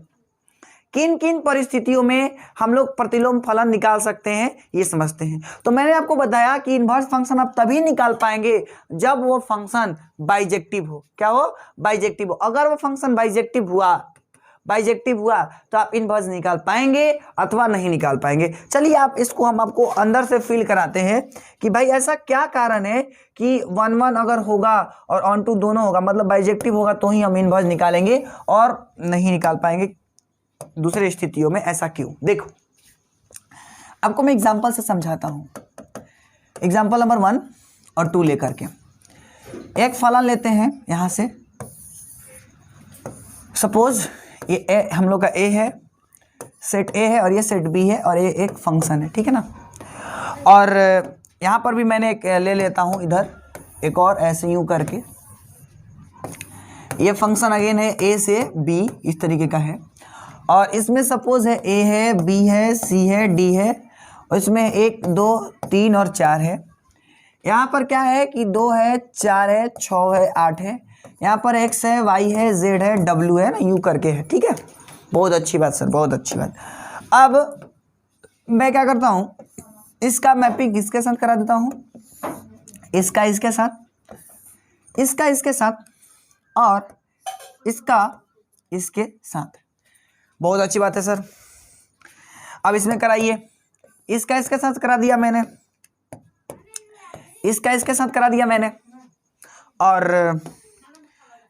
Speaker 1: किन किन परिस्थितियों में हम लोग प्रतिलोम फलन निकाल सकते हैं, ये समझते हैं। तो मैंने आपको बताया कि इनवर्स फंक्शन आप तभी निकाल पाएंगे जब वो फंक्शन बाइजेक्टिव हो। क्या हो, बाइजेक्टिव हो। अगर वो फंक्शन बाइजेक्टिव हुआ तो आप इनवर्स निकाल पाएंगे अथवा नहीं निकाल पाएंगे। चलिए आप इसको हम आपको अंदर से फील कराते हैं कि भाई ऐसा क्या कारण है कि 1 1 अगर होगा और ऑन टू दोनों होगा, मतलब बाइजेक्टिव होगा, तो ही हम इनवर्स निकालेंगे और नहीं निकाल पाएंगे दूसरे स्थितियों में। ऐसा क्यों, देखो आपको मैं एग्जांपल से समझाता हूं। एग्जांपल नंबर 1 और 2 लेकर के एक फलन लेते हैं। यहां से सपोज ये हम लोग का ए है, सेट ए है और ये सेट बी है और ये एक फंक्शन है। ठीक है ना, और यहां पर भी मैंने एक ले लेता हूं, इधर एक और ऐसे यूं करके, ये फंक्शन अगेन है ए से बी, इस तरीके का है, और इसमें सपोज है ए है, बी है, सी है, डी है, और इसमें 1 2 3 और 4 है। यहाँ पर क्या है कि 2 है, 4 है, 6 है, 8 है। यहाँ पर x है, y है, z है, w है ना, यू करके है। ठीक है, बहुत अच्छी बात सर, बहुत अच्छी बात। अब मैं क्या करता हूँ, इसका मैपिंग इसके साथ करा देता हूँ, इसका इसके साथ, इसका इसके साथ और इसका इसके साथ। बहुत अच्छी बात है सर। अब इसमें कराइए, इसका इसके साथ करा दिया मैंने, इसका इसके साथ करा दिया मैंने, और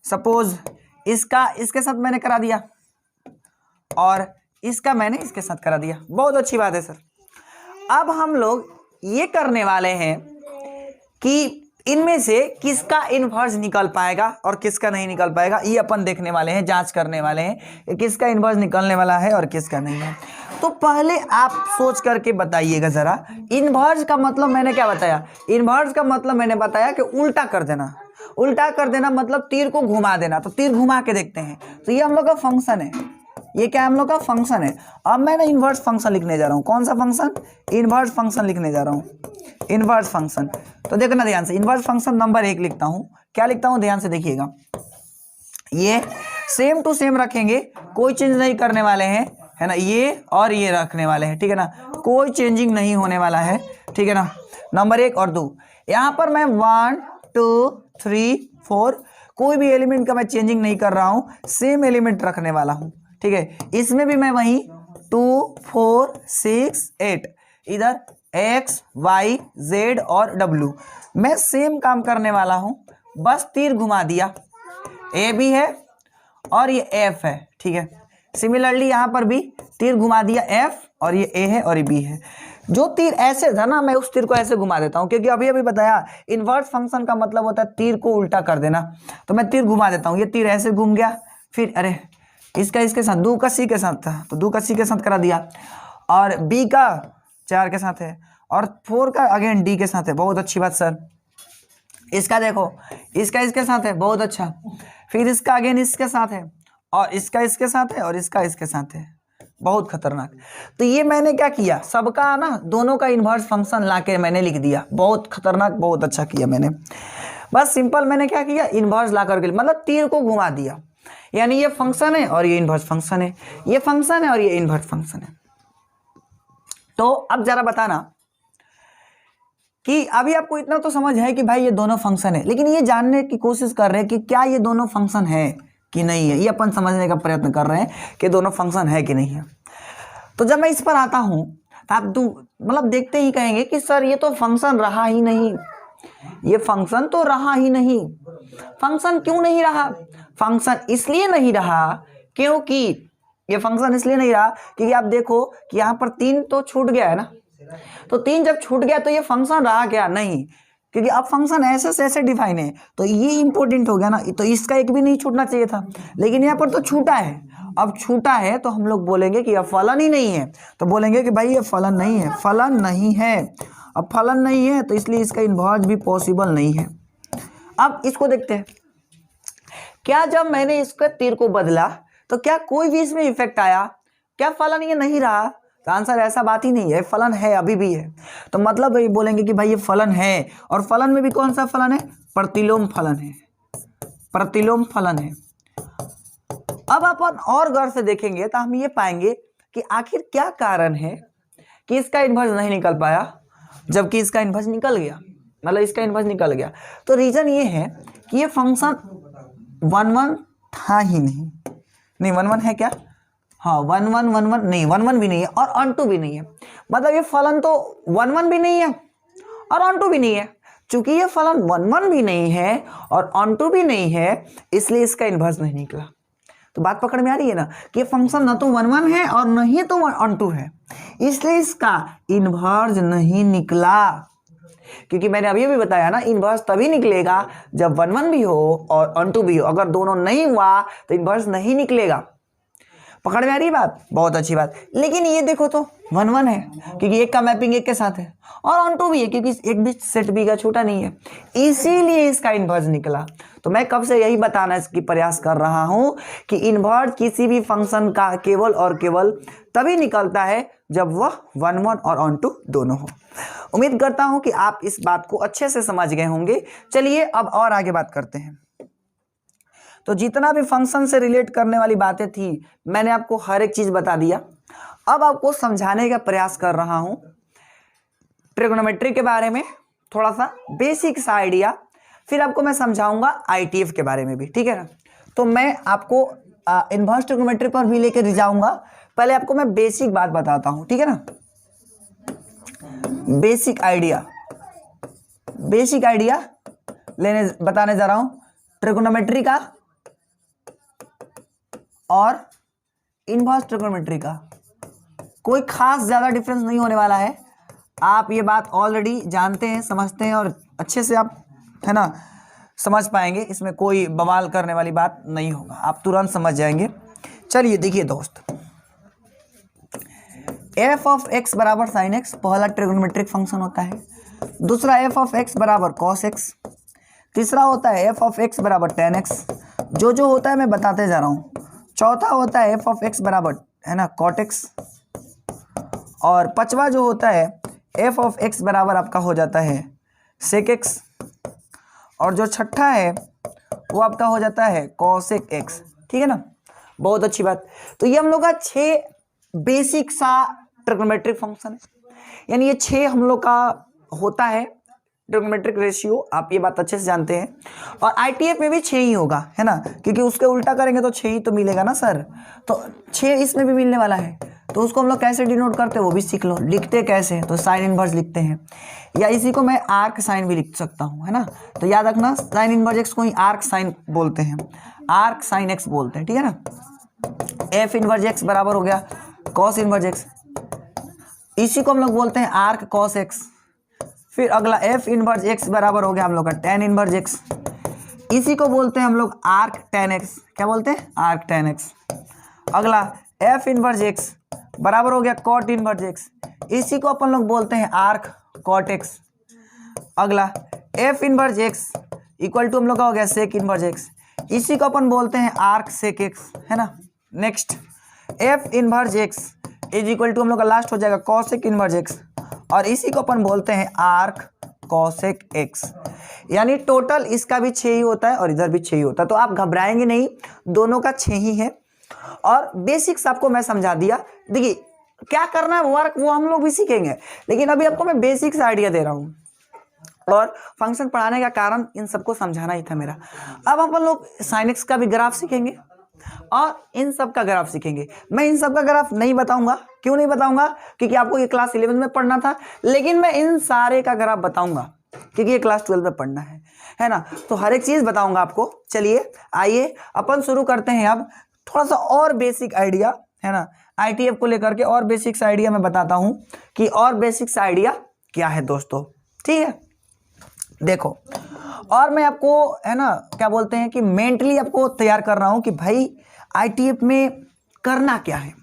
Speaker 1: सपोज इसका इसके साथ मैंने करा दिया और इसका मैंने इसके साथ करा दिया। बहुत अच्छी बात है सर। अब हम लोग ये करने वाले हैं कि इनमें से किसका इनवर्स निकल पाएगा और किसका नहीं निकल पाएगा, ये अपन देखने वाले हैं, जांच करने वाले हैं कि किसका इनवर्स निकलने वाला है और किसका नहीं है। तो पहले आप सोच करके बताइएगा जरा, इनवर्स का मतलब मैंने क्या बताया? इनवर्स का मतलब मैंने बताया कि उल्टा कर देना। उल्टा कर देना मतलब तीर को घुमा देना। तो तीर घुमा के देखते हैं। तो ये हम लोग का फंक्शन है, ये क्या हम लोग का फंक्शन है। अब मैं ना इनवर्स फंक्शन लिखने जा रहा हूँ। कौन सा फंक्शन? इनवर्स फंक्शन लिखने जा रहा हूँ, इनवर्स फंक्शन। तो देखना ध्यान से, इनवर्स फंक्शन नंबर 1 लिखता हूँ। क्या लिखता हूँ? ध्यान से देखिएगा, ये सेम टू सेम रखेंगे, कोई चेंज नहीं करने वाले हैं, है ना। ये और ये रखने वाले हैं, ठीक है ना, कोई चेंजिंग नहीं होने वाला है, ठीक है ना। नंबर 1 और 2, यहाँ पर मैं 1 2 3 4 कोई भी एलिमेंट का मैं चेंजिंग नहीं कर रहा हूँ, सेम एलिमेंट रखने वाला हूँ, ठीक है। इसमें भी मैं वही 2 4 6 8 इधर x y z और w मैं सेम काम करने वाला हूं, बस तीर घुमा दिया। a भी है और ये f है, ठीक है। सिमिलरली यहां पर भी तीर घुमा दिया, f और ये a है और ये b है। जो तीर ऐसे था ना, मैं उस तीर को ऐसे घुमा देता हूं, क्योंकि अभी अभी बताया इनवर्स फंक्शन का मतलब होता है तीर को उल्टा कर देना। तो मैं तीर घुमा देता हूं, ये तीर ऐसे घूम गया, फिर अरे इसका इसके साथ 2 का c के साथ था तो 2 का c के साथ करा दिया, और b का 4 के साथ है, और 4 का अगेन d के साथ है। बहुत अच्छी बात सर। इसका देखो, इसका इसके साथ है, बहुत अच्छा। फिर इसका अगेन इसके साथ है, और इसका इसके साथ है, और इसका इसके साथ है, बहुत खतरनाक। तो ये मैंने क्या किया, सबका ना दोनों का इन्वर्स फंक्शन लाके मैंने लिख दिया। बहुत खतरनाक, बहुत अच्छा किया मैंने। बस सिंपल मैंने क्या किया, इन्वर्स ला करके, मतलब तीर को घुमा दिया। यानी ये फंक्शन है और ये इन्वर्स फंक्शन है, ये फंक्शन है और ये इन्वर्स फंक्शन है। तो अब जरा बताना कि अभी आपको इतना तो समझ है कि भाई ये दोनों फंक्शन है, लेकिन ये जानने की कोशिश कर रहे हैं कि क्या ये दोनों फंक्शन है कि नहीं है। ये अपन समझने का प्रयत्न कर रहे हैं कि दोनों फंक्शन है कि नहीं है। तो जब मैं इस पर आता हूं तो आप मतलब देखते ही कहेंगे कि सर ये तो फंक्शन रहा ही नहीं, ये फंक्शन तो रहा ही नहीं। फंक्शन क्यों नहीं रहा? फंक्शन इसलिए नहीं रहा क्योंकि ये फंक्शन इसलिए नहीं रहा क्योंकि आप देखो कि यहाँ पर 3 तो छूट गया है ना। तो 3 जब छूट गया तो ये फंक्शन रहा क्या? नहीं, क्योंकि अब फंक्शन ऐसे से ऐसे डिफाइन है, तो ये इंपॉर्टेंट हो गया ना। तो इसका एक भी नहीं छूटना चाहिए था, लेकिन यहाँ पर तो छूटा है। अब छूटा है तो हम लोग बोलेंगे कि यह फलन ही नहीं है। तो बोलेंगे कि भाई ये फलन नहीं है, फलन नहीं है। अब फलन नहीं है तो इसलिए इसका इन्वर्स भी पॉसिबल नहीं है। अब इसको देखते हैं, क्या जब मैंने इसके तीर को बदला तो क्या कोई भी इसमें इफेक्ट आया? क्या फलन ये नहीं रहा? तो आंसर ऐसा बात ही नहीं है, फलन है, अभी भी है। तो मतलब ये बोलेंगे कि भाई ये फलन है, और फलन में भी कौन सा फलन है? प्रतिलोम फलन है, प्रतिलोम फलन है। अब अपन और गौर से देखेंगे तो हम ये पाएंगे कि आखिर क्या कारण है कि इसका इन्वर्स नहीं निकल पाया जबकि इसका इन्वर्स निकल गया, मतलब इसका इन्वर्स निकल गया। तो रीजन ये है कि ये फंक्शन 1 1 था ही नहीं 1 1 है क्या? हाँ 1 1 1 1 नहीं, 1 1 भी नहीं है और ऑन टू भी नहीं है। मतलब ये फलन तो 1 1 भी नहीं है और ऑन टू भी नहीं है। चूंकि ये फलन 1 1 भी नहीं है और ऑन टू भी नहीं है, इसलिए इसका इन्वर्स नहीं निकला। तो बात पकड़ में आ रही है ना कि ये फंक्शन ना तो 1 1 है और न ही तो ऑन टू है, इसलिए इसका इन्वर्स नहीं निकला। क्योंकि मैंने अभी भी बताया ना, इन्वर्स तभी निकलेगा जब 1 1 भी हो और ऑन टू भी हो। अगर दोनों नहीं हुआ तो इन्वर्स नहीं निकलेगा। पकड़ में आ रही है बात? बहुत अच्छी बात। लेकिन ये देखो तो 1 1 है क्योंकि एक का मैपिंग एक के साथ है, और ऑन टू भी है क्योंकि एक भी सेट बी का छोटा नहीं है, इसीलिए इसका इन्वर्स निकला। तो मैं कब से यही बताना इसकी प्रयास कर रहा हूं कि इन्वर्स किसी भी फंक्शन का केवल और केवल तभी निकलता है जब वह 1 1 और ऑन टू दोनों हो। उम्मीद करता हूं कि आप इस बात को अच्छे से समझ गए होंगे। चलिए अब और आगे बात करते हैं। तो जितना भी फंक्शन से रिलेट करने वाली बातें थी मैंने आपको हर एक चीज बता दिया। अब आपको समझाने का प्रयास कर रहा हूं ट्रिग्नोमेट्री के बारे में, थोड़ा सा बेसिक सा आइडिया, फिर आपको मैं समझाऊंगा आईटीएफ के बारे में भी, ठीक है ना। तो मैं आपको इन्वर्स ट्रिग्नोमेट्री पर भी लेकर जाऊंगा। पहले आपको मैं बेसिक बात बताता हूं, ठीक है ना। बेसिक आइडिया बताने जा रहा हूं ट्रिग्नोमेट्री का और इन्वर्स ट्रिग्नोमेट्री का। कोई खास ज्यादा डिफरेंस नहीं होने वाला है। आप ये बात ऑलरेडी जानते हैं, समझते हैं और अच्छे से आप है ना, समझ पाएंगे, इसमें कोई बवाल करने वाली बात नहीं होगा, आप तुरंत समझ जाएंगे। चलिए देखिए दोस्त, एफ ऑफ एक्स बराबर साइन एक्स पहला ट्रिग्नोमेट्रिक फंक्शन होता है, दूसरा एफ ऑफ एक्स बराबर कॉस एक्स, तीसरा होता है एफ ऑफ एक्स बराबर टेन एक्स, जो होता है मैं बताते जा रहा हूँ, चौथा होता है एफ ऑफ एक्स बराबर, है ना, कॉट एक्स, और पांचवा जो होता है एफ ऑफ एक्स बराबर आपका हो जाता है सेक एक्स, और जो छठा है वो आपका हो जाता है कॉसेक एक्स। ठीक है ना, बहुत अच्छी बात। तो ये हम लोग का 6 बेसिक सा ट्रिग्नोमेट्रिक फंक्शन है, यानी ये 6 हम लोग का होता है ट्रिग्नोमेट्रिक रेशियो, आप ये बात अच्छे से जानते हैं। और आईटीएफ में भी 6 ही होगा, है ना, क्योंकि उसके उल्टा करेंगे तो 6 ही तो मिलेगा ना सर, तो 6 इसमें भी मिलने वाला है। तो उसको हम लोग कैसे डिनोट करते हैं वो भी सीख लो, लिखते कैसे, तो साइन इनवर्स लिखते हैं, या इसी को मैं आर्क साइन भी लिख सकता हूँ, है ना। तो याद रखना, साइन इनवर्स एक्स को ही आर्क साइन बोलते हैं, आर्क साइन एक्स बोलते हैं। ठीक है ना, एफ इनवर्स एक्स बराबर हो गया कॉस इनवर्स एक्स, इसी को हम लोग बोलते हैं आर्क कॉस एक्स। फिर अगला एफ इनवर्स एक्स बराबर हो गया हम लोग का टेन इनवर्स एक्स, इसी को बोलते हैं हम लोग आर्क टेन एक्स। क्या बोलते हैं? Arc ten x. अगला एफ इनवर्स एक्स बराबर हो गया कॉट इनवर्स एक्स, इसी को अपन लोग बोलते हैं आर्क कॉट एक्स। अगला f inverse x equal to हम लोग का हो गया सेक इनवर्स एक्स, इसी को अपन बोलते हैं आर्क सेक एक्स, है ना। Next f inverse x is equal to हम लोग का लास्ट हो जाएगा कॉसेक इनवर्स एक्स, और इसी को अपन बोलते हैं आर्क कॉसेक एक्स। यानी टोटल इसका भी 6 ही होता है और इधर भी 6 ही होता है, तो आप घबराएंगे नहीं, दोनों का 6 ही है। और बेसिक्स आपको मैं समझा दिया। देखिए क्या करना है वर्क वो हम लोग भी सीखेंगे, लेकिन अभी आपको मैं बेसिक्स आइडिया दे रहा हूँ, और फंक्शन पढ़ाने का कारण इन सबको समझाना ही था मेरा। अब अपन लोग साइन एक्स का भी ग्राफ सीखेंगे और इन सब का ग्राफ सीखेंगे। मैं इन सब का ग्राफ नहीं बताऊंगा, क्यों नहीं बताऊंगा, क्योंकि आपको ये क्लास 11 में पढ़ना था, लेकिन मैं इन सारे का ग्राफ बताऊंगा क्योंकि ये क्लास 12 में पढ़ना है ना, तो हर एक चीज बताऊंगा आपको। चलिए आइए अपन शुरू करते हैं। अब थोड़ा सा और बेसिक आइडिया, है ना, आईटीएफ को लेकर के और बेसिक्स आइडिया मैं बताता हूं कि और बेसिक्स आइडिया क्या है दोस्तों। ठीक है, देखो, और मैं आपको, है ना, क्या बोलते हैं कि मेंटली आपको तैयार कर रहा हूं कि भाई आईटीएफ में करना क्या है।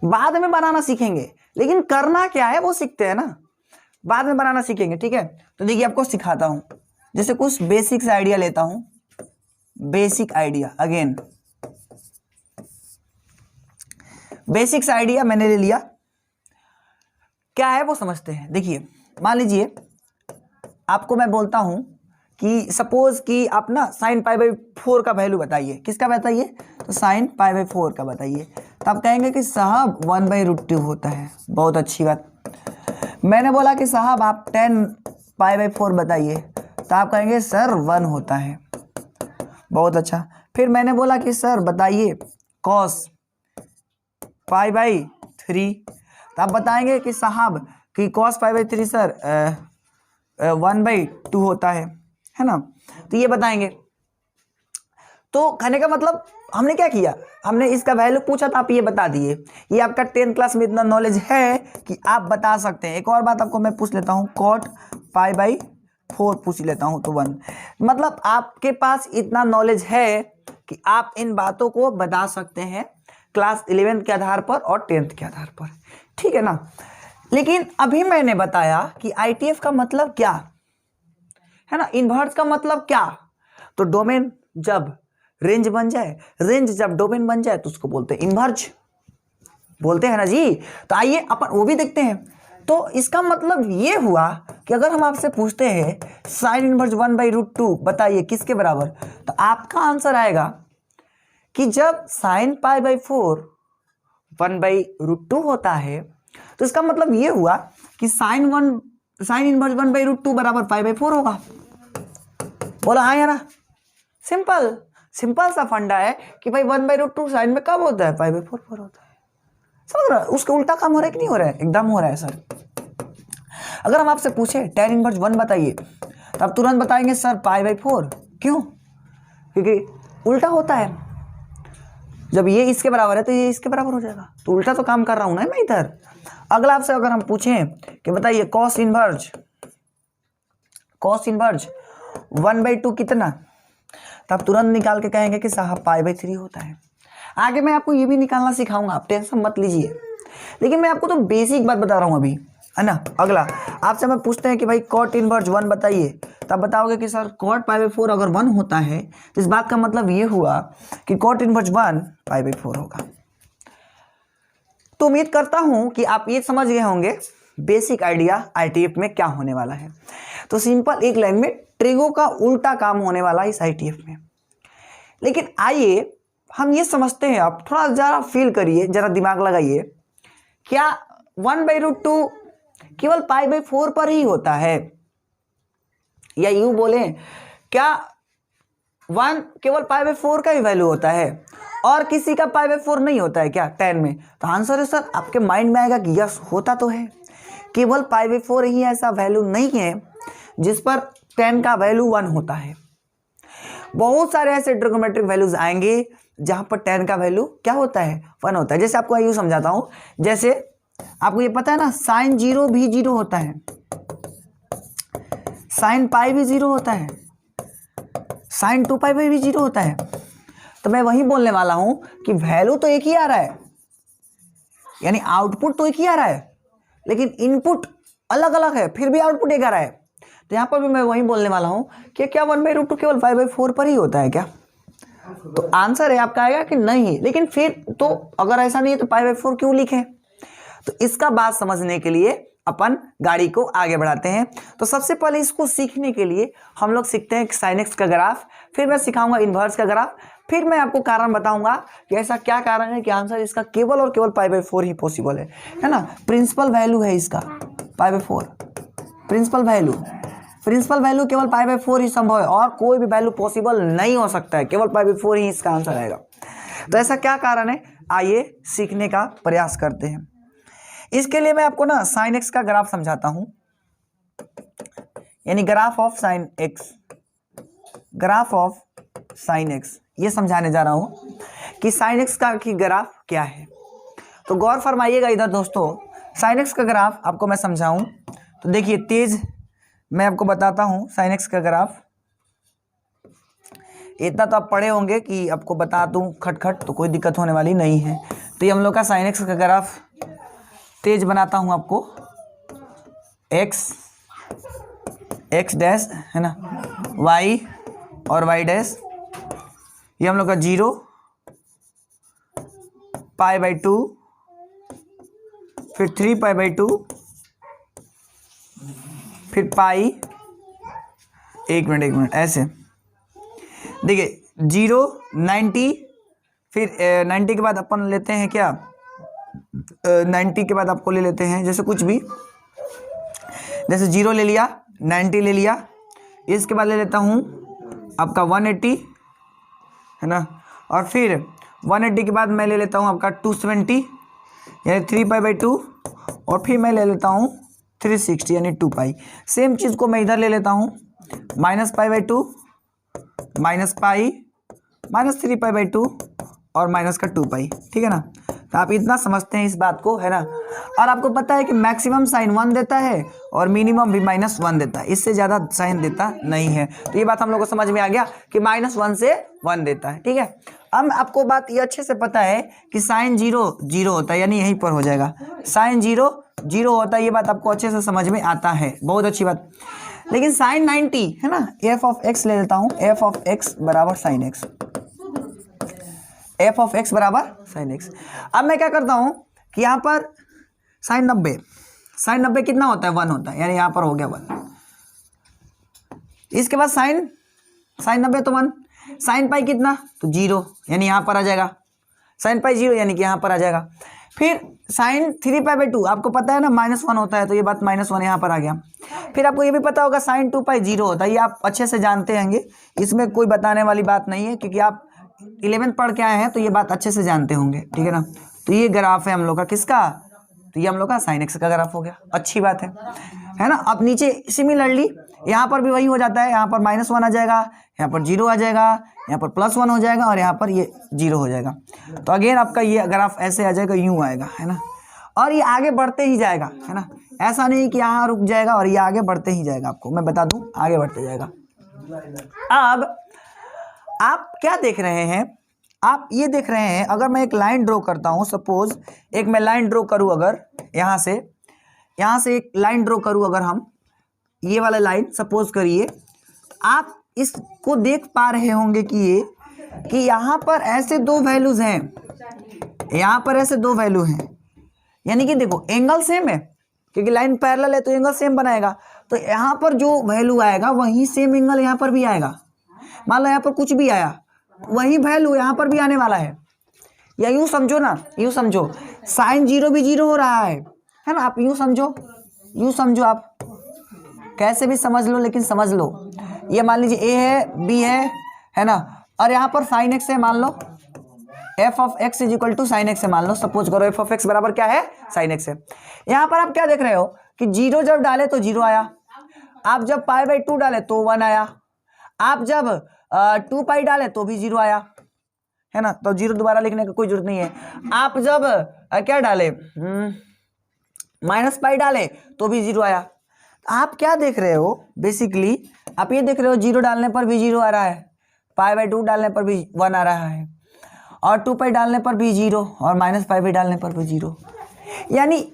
Speaker 1: बाद में बनाना सीखेंगे, लेकिन करना क्या है वो सीखते हैं ना, बाद में बनाना सीखेंगे। ठीक है, तो देखिए आपको सिखाता हूं, जैसे कुछ बेसिक्स आइडिया लेता हूं, basic idea, again basics idea मैंने ले लिया, क्या है वो समझते हैं। देखिए मान लीजिए आपको मैं बोलता हूं कि सपोज कि आप ना साइन पाई बाई 4 का वैल्यू बताइए, किसका बताइए, तो साइन पाई बाई 4 का बताइए, तो आप कहेंगे कि साहब 1/√2 होता है। बहुत अच्छी बात। मैंने बोला कि साहब आप 10 पाई बाई 4 बताइए, तो आप कहेंगे सर 1 होता है। बहुत अच्छा। फिर मैंने बोला कि सर बताइए कॉस पाई बाई 3, तो आप बताएंगे कि साहब कि कॉस पाई बाई 3 सर 1/2 होता है ना, तो ये बताएंगे। तो कहने का मतलब हमने क्या किया, हमने इसका वैल्यू पूछा था, आप ये बता दिए। ये आपका 10th क्लास में इतना नॉलेज है कि आप बता सकते हैं। एक और बात आपको मैं पूछ लेता हूँ, कॉट पाई बाई 4 पूछ लेता हूँ तो 1, मतलब आपके पास इतना नॉलेज है कि आप इन बातों को बता सकते हैं क्लास 11th के आधार पर और 10th के आधार पर। ठीक है ना, लेकिन अभी मैंने बताया कि आईटीएफ का मतलब क्या है ना, इनवर्स का मतलब क्या, तो डोमेन जब रेंज बन जाए, रेंज जब डोमेन बन जाए तो उसको बोलते हैं इनवर्स, बोलते हैं ना जी। तो आइए अपन वो भी देखते हैं। तो इसका मतलब ये हुआ कि अगर हम आपसे पूछते हैं साइन इनवर्स 1/√2 बताइए किसके बराबर, तो आपका आंसर आएगा कि जब साइन पाई बाई 4 1/√2 होता है, तो इसका मतलब ये हुआ कि साइन इनवर्स 1/√2 बराबर पाई बाई 4 होगा। बोला हाँ या ना, सिंपल सा फंडा है कि भाई 1/√2 साइन में कब होता है, पाई बाई 4 पर होता है। समझ रहा है, उसके उल्टा काम हो रहा है कि नहीं हो रहा है, एकदम हो रहा है सर। अगर हम आपसे पूछे tan इनवर्स 1 बताइए, तो आप तुरंत बताएंगे सर पाई बाई 4। क्यों? क्योंकि उल्टा होता है, जब ये इसके बराबर है तो ये इसके बराबर हो जाएगा, तो उल्टा तो काम कर रहा हूं ना मैं इधर। अगला आपसे अगर हम पूछें कि बताइए कॉस इनवर्स 1/2 कितना, तब तुरंत निकाल के कहेंगे कि साहब π/3 होता है। आगे मैं आपको ये भी निकालना सिखाऊंगा, आप टेंशन मत लीजिए, लेकिन मैं आपको तो बेसिक बात बता रहा हूँ अभी, है ना। अगला आपसे मैं पूछते हैं कि भाई cot इनवर्स 1 बताइए, तब बताओगे कि सर cot π/4 अगर 1 होता है तो इस बात का मतलब ये हुआ कि cot इनवर्स 1 π/4 होगा। तो उम्मीद करता हूं कि आप ये समझ गए होंगे बेसिक आइडिया आईटीएफ में क्या होने वाला है। तो सिंपल एक लाइन में ट्रिगो का उल्टा काम होने वाला है इस आईटीएफ में। लेकिन आइए हम ये समझते हैं, आप थोड़ा जरा फील करिए, जरा दिमाग लगाइए, क्या 1/√2 केवल π/4 पर ही होता है, या यूं बोले क्या 1 केवल π/4 का ही वैल्यू होता है और किसी का π/4 नहीं होता है क्या 10 में? तो आंसर है सर, आपके माइंड में आएगा कि यस होता तो है, केवल π/4 ही ऐसा वैल्यू नहीं है जिस पर 10 का वैल्यू 1 होता है। बहुत सारे ऐसे ट्रिग्नोमेट्रिक वैल्यूज आएंगे जहां पर 10 का वैल्यू क्या होता है, 1 होता है। जैसे आपको यूं समझाता हूं, जैसे आपको ये पता है ना sin 0 भी 0 होता है, sin π भी 0 होता है, sin 2π भी 0 होता है। तो मैं वही बोलने वाला हूं कि वैल्यू तो एक ही आ रहा है, यानी आउटपुट तो एक ही आ रहा है, लेकिन इनपुट अलग अलग है, फिर भी आउटपुट एक आ रहा है। तो यहां पर भी मैं वही बोलने वाला हूं कि क्या 1/√2 केवल π/4 पर ही होता है क्या? तो आंसर है आपका आएगा कि नहीं, लेकिन फिर तो अगर ऐसा नहीं है तो π/4 क्यों लिखे? तो इसका बात समझने के लिए अपन गाड़ी को आगे बढ़ाते हैं। तो सबसे पहले इसको सीखने के लिए हम लोग सीखते हैं sin x का ग्राफ, फिर मैं सिखाऊंगा इन्वर्स का ग्राफ, फिर मैं आपको कारण बताऊंगा कि ऐसा क्या कारण है कि आंसर इसका केवल और केवल π/4 ही पॉसिबल है ना। प्रिंसिपल वैल्यू है इसका π/4, प्रिंसिपल वैल्यू केवल π/4 ही संभव है और कोई भी वैल्यू पॉसिबल नहीं हो सकता है, केवल π/4 ही इसका आंसर आएगा। तो ऐसा क्या कारण है, आइए सीखने का प्रयास करते हैं। इसके लिए मैं आपको ना sin x का ग्राफ समझाता हूं, यानी graph of sin x, graph of sin x ये समझाने जा रहा हूं कि sin x का की ग्राफ क्या है। तो गौर फरमाइएगा इधर दोस्तों, sin x का ग्राफ आपको मैं समझाऊं तो देखिए तेज मैं आपको बताता हूं sin x का ग्राफ। इतना तो आप पढ़े होंगे कि आपको बता दूं खटखट, तो कोई दिक्कत होने वाली नहीं है। तो ये हम लोग का sin x का ग्राफ तेज बनाता हूं आपको, x डैश है ना, y और y डैश, ये हम लोग का 0, π/2, फिर 3π/2, फिर पाई, एक मिनट ऐसे देखिए 0, 90, फिर 90 के बाद अपन लेते हैं क्या, 90 के बाद आपको ले लेते हैं जैसे कुछ भी, जैसे 0 ले लिया, 90 ले लिया, इसके बाद ले लेता हूँ आपका 180 है ना, और फिर 180 के बाद मैं ले लेता हूँ आपका 270 यानी 3π/2, और फिर मैं ले लेता हूँ 360 यानी 2π। सेम चीज़ को मैं इधर ले लेता हूँ -π/2, -π, -3π/2 और माइनस का 2π, ठीक है ना। तो आप इतना समझते हैं इस बात को, है ना। और आपको पता है कि मैक्सिमम साइन 1 देता है और मिनिमम भी -1 देता है, इससे ज़्यादा साइन देता नहीं है। तो ये बात हम लोग को समझ में आ गया कि -1 से 1 देता है, ठीक है। अब आपको बात ये अच्छे से पता है कि साइन 0 0 होता है, यानी यहीं पर हो जाएगा साइन 0 0 होता है, ये बात आपको अच्छे से समझ में आता है, बहुत अच्छी बात। लेकिन साइन 90 है ना, f(x) ले लेता हूँ, f(x) बराबर साइन x, f(x) बराबर साइन x। अब मैं क्या करता हूँ कि यहाँ पर साइन 90 कितना होता है, 1 होता है, यानी यहाँ पर हो गया 1। इसके बाद साइन 90 तो 1, साइन पाई कितना तो 0, यानी यहाँ पर आ जाएगा साइन पाई 0, यानी कि यहाँ पर आ जाएगा। फिर साइन 3π/2 आपको पता है ना -1 होता है, तो ये बात -1 यहाँ पर आ गया। फिर आपको ये भी पता होगा साइन 2π 0 होता है, ये आप अच्छे से जानते होंगे, इसमें कोई बताने वाली बात नहीं है, क्योंकि आप 11th पढ़ के आए हैं तो ये बात अच्छे से जानते होंगे, ठीक है ना। तो ये ग्राफ है हम लोग का किसका, तो ये हम लोग का साइन x का ग्राफ हो गया, अच्छी बात है ना। अब नीचे सिमिलरली यहाँ पर भी वही हो जाता है, यहाँ पर -1 आ जाएगा, यहाँ पर 0 आ जाएगा, यहाँ पर +1 हो जाएगा और यहाँ पर ये 0 हो जाएगा। तो अगेन आपका ये ग्राफ ऐसे आ जाएगा, यूँ आएगा, है ना। और ये आगे बढ़ते ही जाएगा, है ना, ऐसा नहीं कि यहाँ रुक जाएगा और ये आगे बढ़ते ही जाएगा, आपको मैं बता दूँ आगे बढ़ते जाएगा। अब आप क्या देख रहे हैं, आप ये देख रहे हैं, अगर मैं एक लाइन ड्रॉ करता हूं, सपोज एक मैं लाइन ड्रॉ करूं, अगर यहां से एक लाइन ड्रॉ करूं, अगर हम ये वाला लाइन सपोज करिए, आप इसको देख पा रहे होंगे कि यहां पर ऐसे दो वैल्यूज हैं, यहां पर ऐसे दो वैल्यू हैं, यानी कि देखो एंगल सेम है क्योंकि लाइन पैरेलल है तो एंगल सेम बनाएगा, तो यहां पर जो वैल्यू आएगा वही सेम एंगल यहां पर भी आएगा। मान लो यहां पर कुछ भी आया, वही वैल्यू यहां पर भी आने वाला है। या यूं समझो ना, यूं समझो साइन 0 भी 0 हो रहा है ना, आप यूं समझो, आप कैसे भी समझ लो, लेकिन समझ लो। ये मान लीजिए ए है, बी है ना, और यहाँ पर साइन एक्स है, मान लो f of x is equal to sine x है, मान लो सपोज करो एफ ऑफ एक्स बराबर क्या है, साइन एक्स है। यहाँ पर आप क्या देख रहे हो कि 0 जब डाले तो 0 आया, आप जब पाई बाई 2 डाले तो 1 आया, आप जब 2 पाई डाले तो भी 0 आया, है ना, तो 0 दोबारा लिखने की कोई जरूरत नहीं है। आप जब क्या डाले माइनस पाई डाले तो भी 0 आया। आप क्या देख रहे हो बेसिकली, आप ये देख रहे हो 0 डालने पर भी 0 आ रहा है, पाई बाई 2 डालने पर भी 1 आ रहा है, और 2 पाई डालने पर भी 0, और माइनस पाई बाई डालने पर भी 0। यानी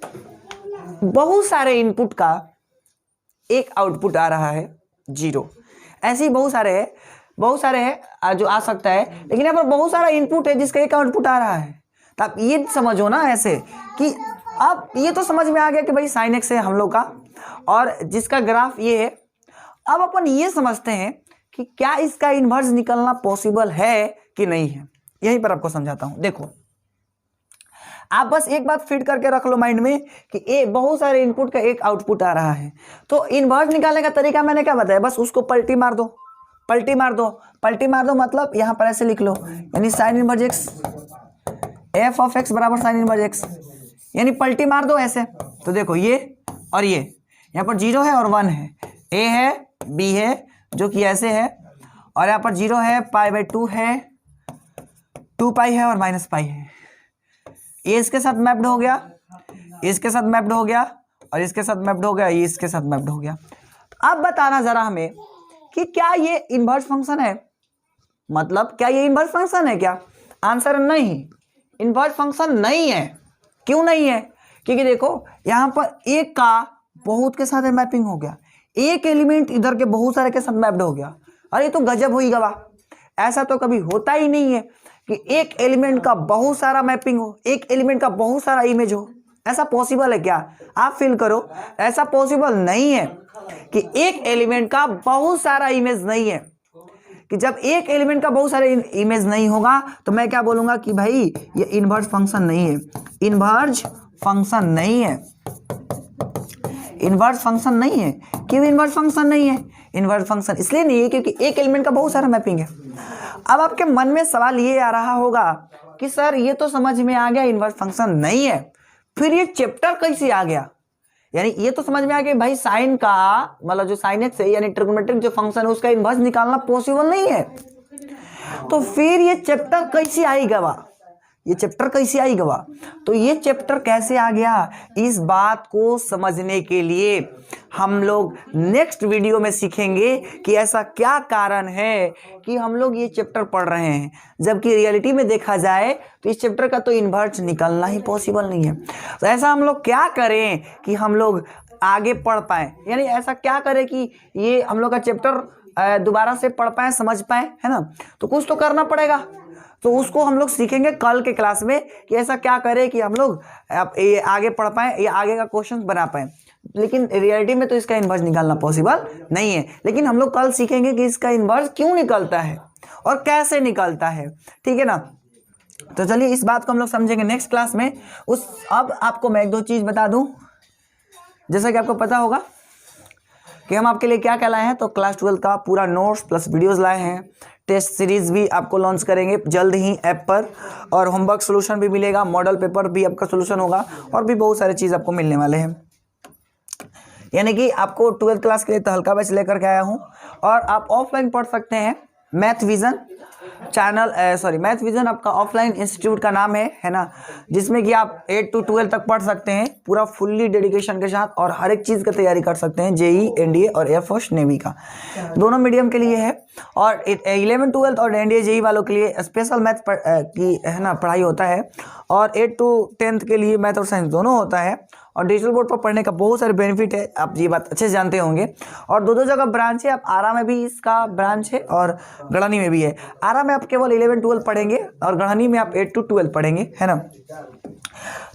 Speaker 1: बहुत सारे इनपुट का एक आउटपुट आ रहा है 0। ऐसे ही बहुत सारे हैं जो आ सकता है, लेकिन यहाँ पर बहुत सारा इनपुट है जिसका एक आउटपुट आ रहा है। तो आप ये समझो ना ऐसे कि अब ये तो समझ में आ गया कि भाई साइन एक्स है हम लोग का, और जिसका ग्राफ ये है। अब अपन ये समझते हैं कि क्या इसका इन्वर्स निकलना पॉसिबल है कि नहीं है, यहीं पर आपको समझाता हूं। देखो आप बस एक बात फिट करके रख लो माइंड में कि बहुत सारे इनपुट का एक आउटपुट आ रहा है, तो इन्वर्स निकालने का तरीका मैंने क्या बताया, बस उसको पलटी मार दो, मतलब यहां पर ऐसे लिख लो, यानी sine inverse x F of x बराबर साइन इनवर्स एक्स, यानी पलटी मार दो ऐसे। तो देखो ये और ये यहाँ पर 0 है और 1 है, ए है बी है जो कि ऐसे है, और यहाँ पर 0 है, पाई बाई 2 है, 2 पाई है और माइनस पाई है। ये इसके साथ मैप्ड हो गया, इसके साथ मैप्ड हो गया, और इसके साथ मैप्ड हो गया, ये इसके साथ मैप्ड हो गया। अब बताना जरा हमें कि क्या ये इन्वर्स फंक्शन है, मतलब क्या ये इन्वर्स फंक्शन है क्या? आंसर नहीं, इन्वर्स फंक्शन नहीं है। क्यों नहीं है? क्योंकि देखो यहां पर एक का बहुत के साथ मैपिंग हो गया, एक एलिमेंट इधर के बहुत सारे के साथ मैप्ड हो गया। अरे तो गजब हुई गवा, ऐसा तो कभी होता ही नहीं है कि एक एलिमेंट का बहुत सारा मैपिंग हो, एक एलिमेंट का बहुत सारा इमेज हो। ऐसा पॉसिबल है क्या? आप फील करो, ऐसा पॉसिबल नहीं है कि एक एलिमेंट का बहुत सारा इमेज नहीं है। कि जब एक एलिमेंट का बहुत सारे इमेज नहीं होगा तो मैं क्या बोलूंगा कि भाई ये इन्वर्स फंक्शन नहीं है, इन्वर्स फंक्शन नहीं है, इन्वर्स फंक्शन नहीं है। क्यों इन्वर्स फंक्शन नहीं है? इन्वर्स फंक्शन इसलिए नहीं है क्योंकि एक एलिमेंट का बहुत सारा मैपिंग है। अब आपके मन में सवाल ये आ रहा होगा कि सर ये तो समझ में आ गया इन्वर्स फंक्शन नहीं है, फिर ये चैप्टर कैसे आ गया? यानी ये तो समझ में आ गया भाई साइन का मतलब जो साइन एक्स है यानी ट्रिग्नोमेट्रिक जो फंक्शन है उसका इन्वर्स निकालना पॉसिबल नहीं है, तो फिर ये चैप्टर कैसे आएगा? ये चैप्टर कैसे आएगा? तो ये चैप्टर कैसे आ गया, इस बात को समझने के लिए हम लोग नेक्स्ट वीडियो में सीखेंगे कि ऐसा क्या कारण है कि हम लोग ये चैप्टर पढ़ रहे हैं, जबकि रियलिटी में देखा जाए तो इस चैप्टर का तो इन्वर्स निकलना ही पॉसिबल नहीं है। तो ऐसा हम लोग क्या करें कि हम लोग आगे पढ़ पाए, यानी ऐसा क्या करें कि ये हम लोग का चैप्टर दोबारा से पढ़ पाए, समझ पाए, है ना? तो कुछ तो करना पड़ेगा, तो उसको हम लोग सीखेंगे कल के क्लास में कि ऐसा क्या करें कि हम लोग ये आगे पढ़ पाए, ये आगे का क्वेश्चन बना पाए। लेकिन रियलिटी में तो इसका इन्वर्स निकालना पॉसिबल नहीं है, लेकिन हम लोग कल सीखेंगे कि इसका इन्वर्स क्यों निकलता है और कैसे निकलता है, ठीक है ना? तो चलिए इस बात को हम लोग समझेंगे नेक्स्ट क्लास में। अब आपको मैं 1-2 चीज बता दूं, जैसा कि आपको पता होगा कि हम आपके लिए क्या क्या लाए हैं, तो क्लास 12 का पूरा नोट्स प्लस वीडियोस लाए हैं, टेस्ट सीरीज भी आपको लॉन्च करेंगे जल्द ही ऐप पर, और होमवर्क सोल्यूशन भी मिलेगा, मॉडल पेपर भी आपका सोल्यूशन होगा, और भी बहुत सारे चीज़ आपको मिलने वाले हैं। यानी कि आपको 12th क्लास के लिए तो हल्का बैच लेकर के आया हूँ, और आप ऑफलाइन पढ़ सकते हैं math vision channel math vision आपका ऑफलाइन इंस्टीट्यूट का नाम है ना, जिसमें कि आप 8 to 12 तक पढ़ सकते हैं पूरा फुल्ली डेडिकेशन के साथ और हर एक चीज़ का तैयारी कर सकते हैं। जेई, एनडीए और एयरफोर्स नेवी का दोनों मीडियम के लिए है। और 11, 12 और एनडीए जेई वालों के लिए स्पेशल मैथ की है ना पढ़ाई होता है, और 8 to 10 के लिए मैथ और साइंस दोनों होता है। और डिजिटल बोर्ड पर पढ़ने का बहुत सारे बेनिफिट है, आप ये बात अच्छे से जानते होंगे। और दो जगह ब्रांच है, आप आरा में भी इसका ब्रांच है और गढ़नी में भी है। आरा में आप केवल 11, 12 पढ़ेंगे और गढ़नी में आप 8 to 12 पढ़ेंगे, है ना।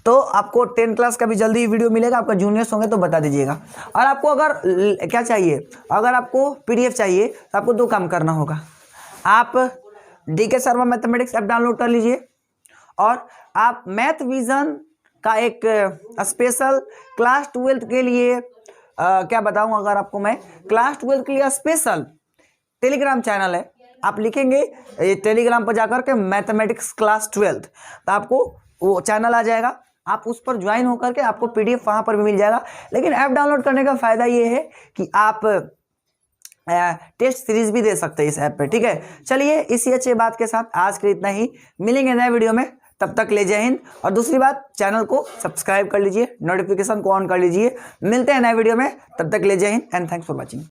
Speaker 1: तो आपको 10 क्लास का भी जल्दी वीडियो मिलेगा, आपका जूनियर्स होंगे तो बता दीजिएगा। और आपको अगर क्या चाहिए, अगर आपको पीडीएफ चाहिए तो आपको 2 काम करना होगा। आप DK Sharma mathematics app download कर लीजिए, और आप मैथ विजन का एक स्पेशल क्लास 12 के लिए क्या बताऊं, अगर आपको मैं क्लास 12 के लिए स्पेशल टेलीग्राम चैनल है, आप लिखेंगे ये टेलीग्राम पर जाकर के मैथमेटिक्स क्लास 12, तो आपको वो चैनल आ जाएगा, आप उस पर ज्वाइन होकर के आपको पीडीएफ वहाँ पर भी मिल जाएगा। लेकिन ऐप डाउनलोड करने का फ़ायदा ये है कि आप टेस्ट सीरीज भी दे सकते हैं इस ऐप पे, ठीक है। चलिए इसी अच्छे बात के साथ आज के इतना ही, मिलेंगे नए वीडियो में, तब तक ले जय हिंद। और दूसरी बात, चैनल को सब्सक्राइब कर लीजिए, नोटिफिकेशन को ऑन कर लीजिए। मिलते हैं नए वीडियो में, तब तक ले जय Hind and thanks for watching.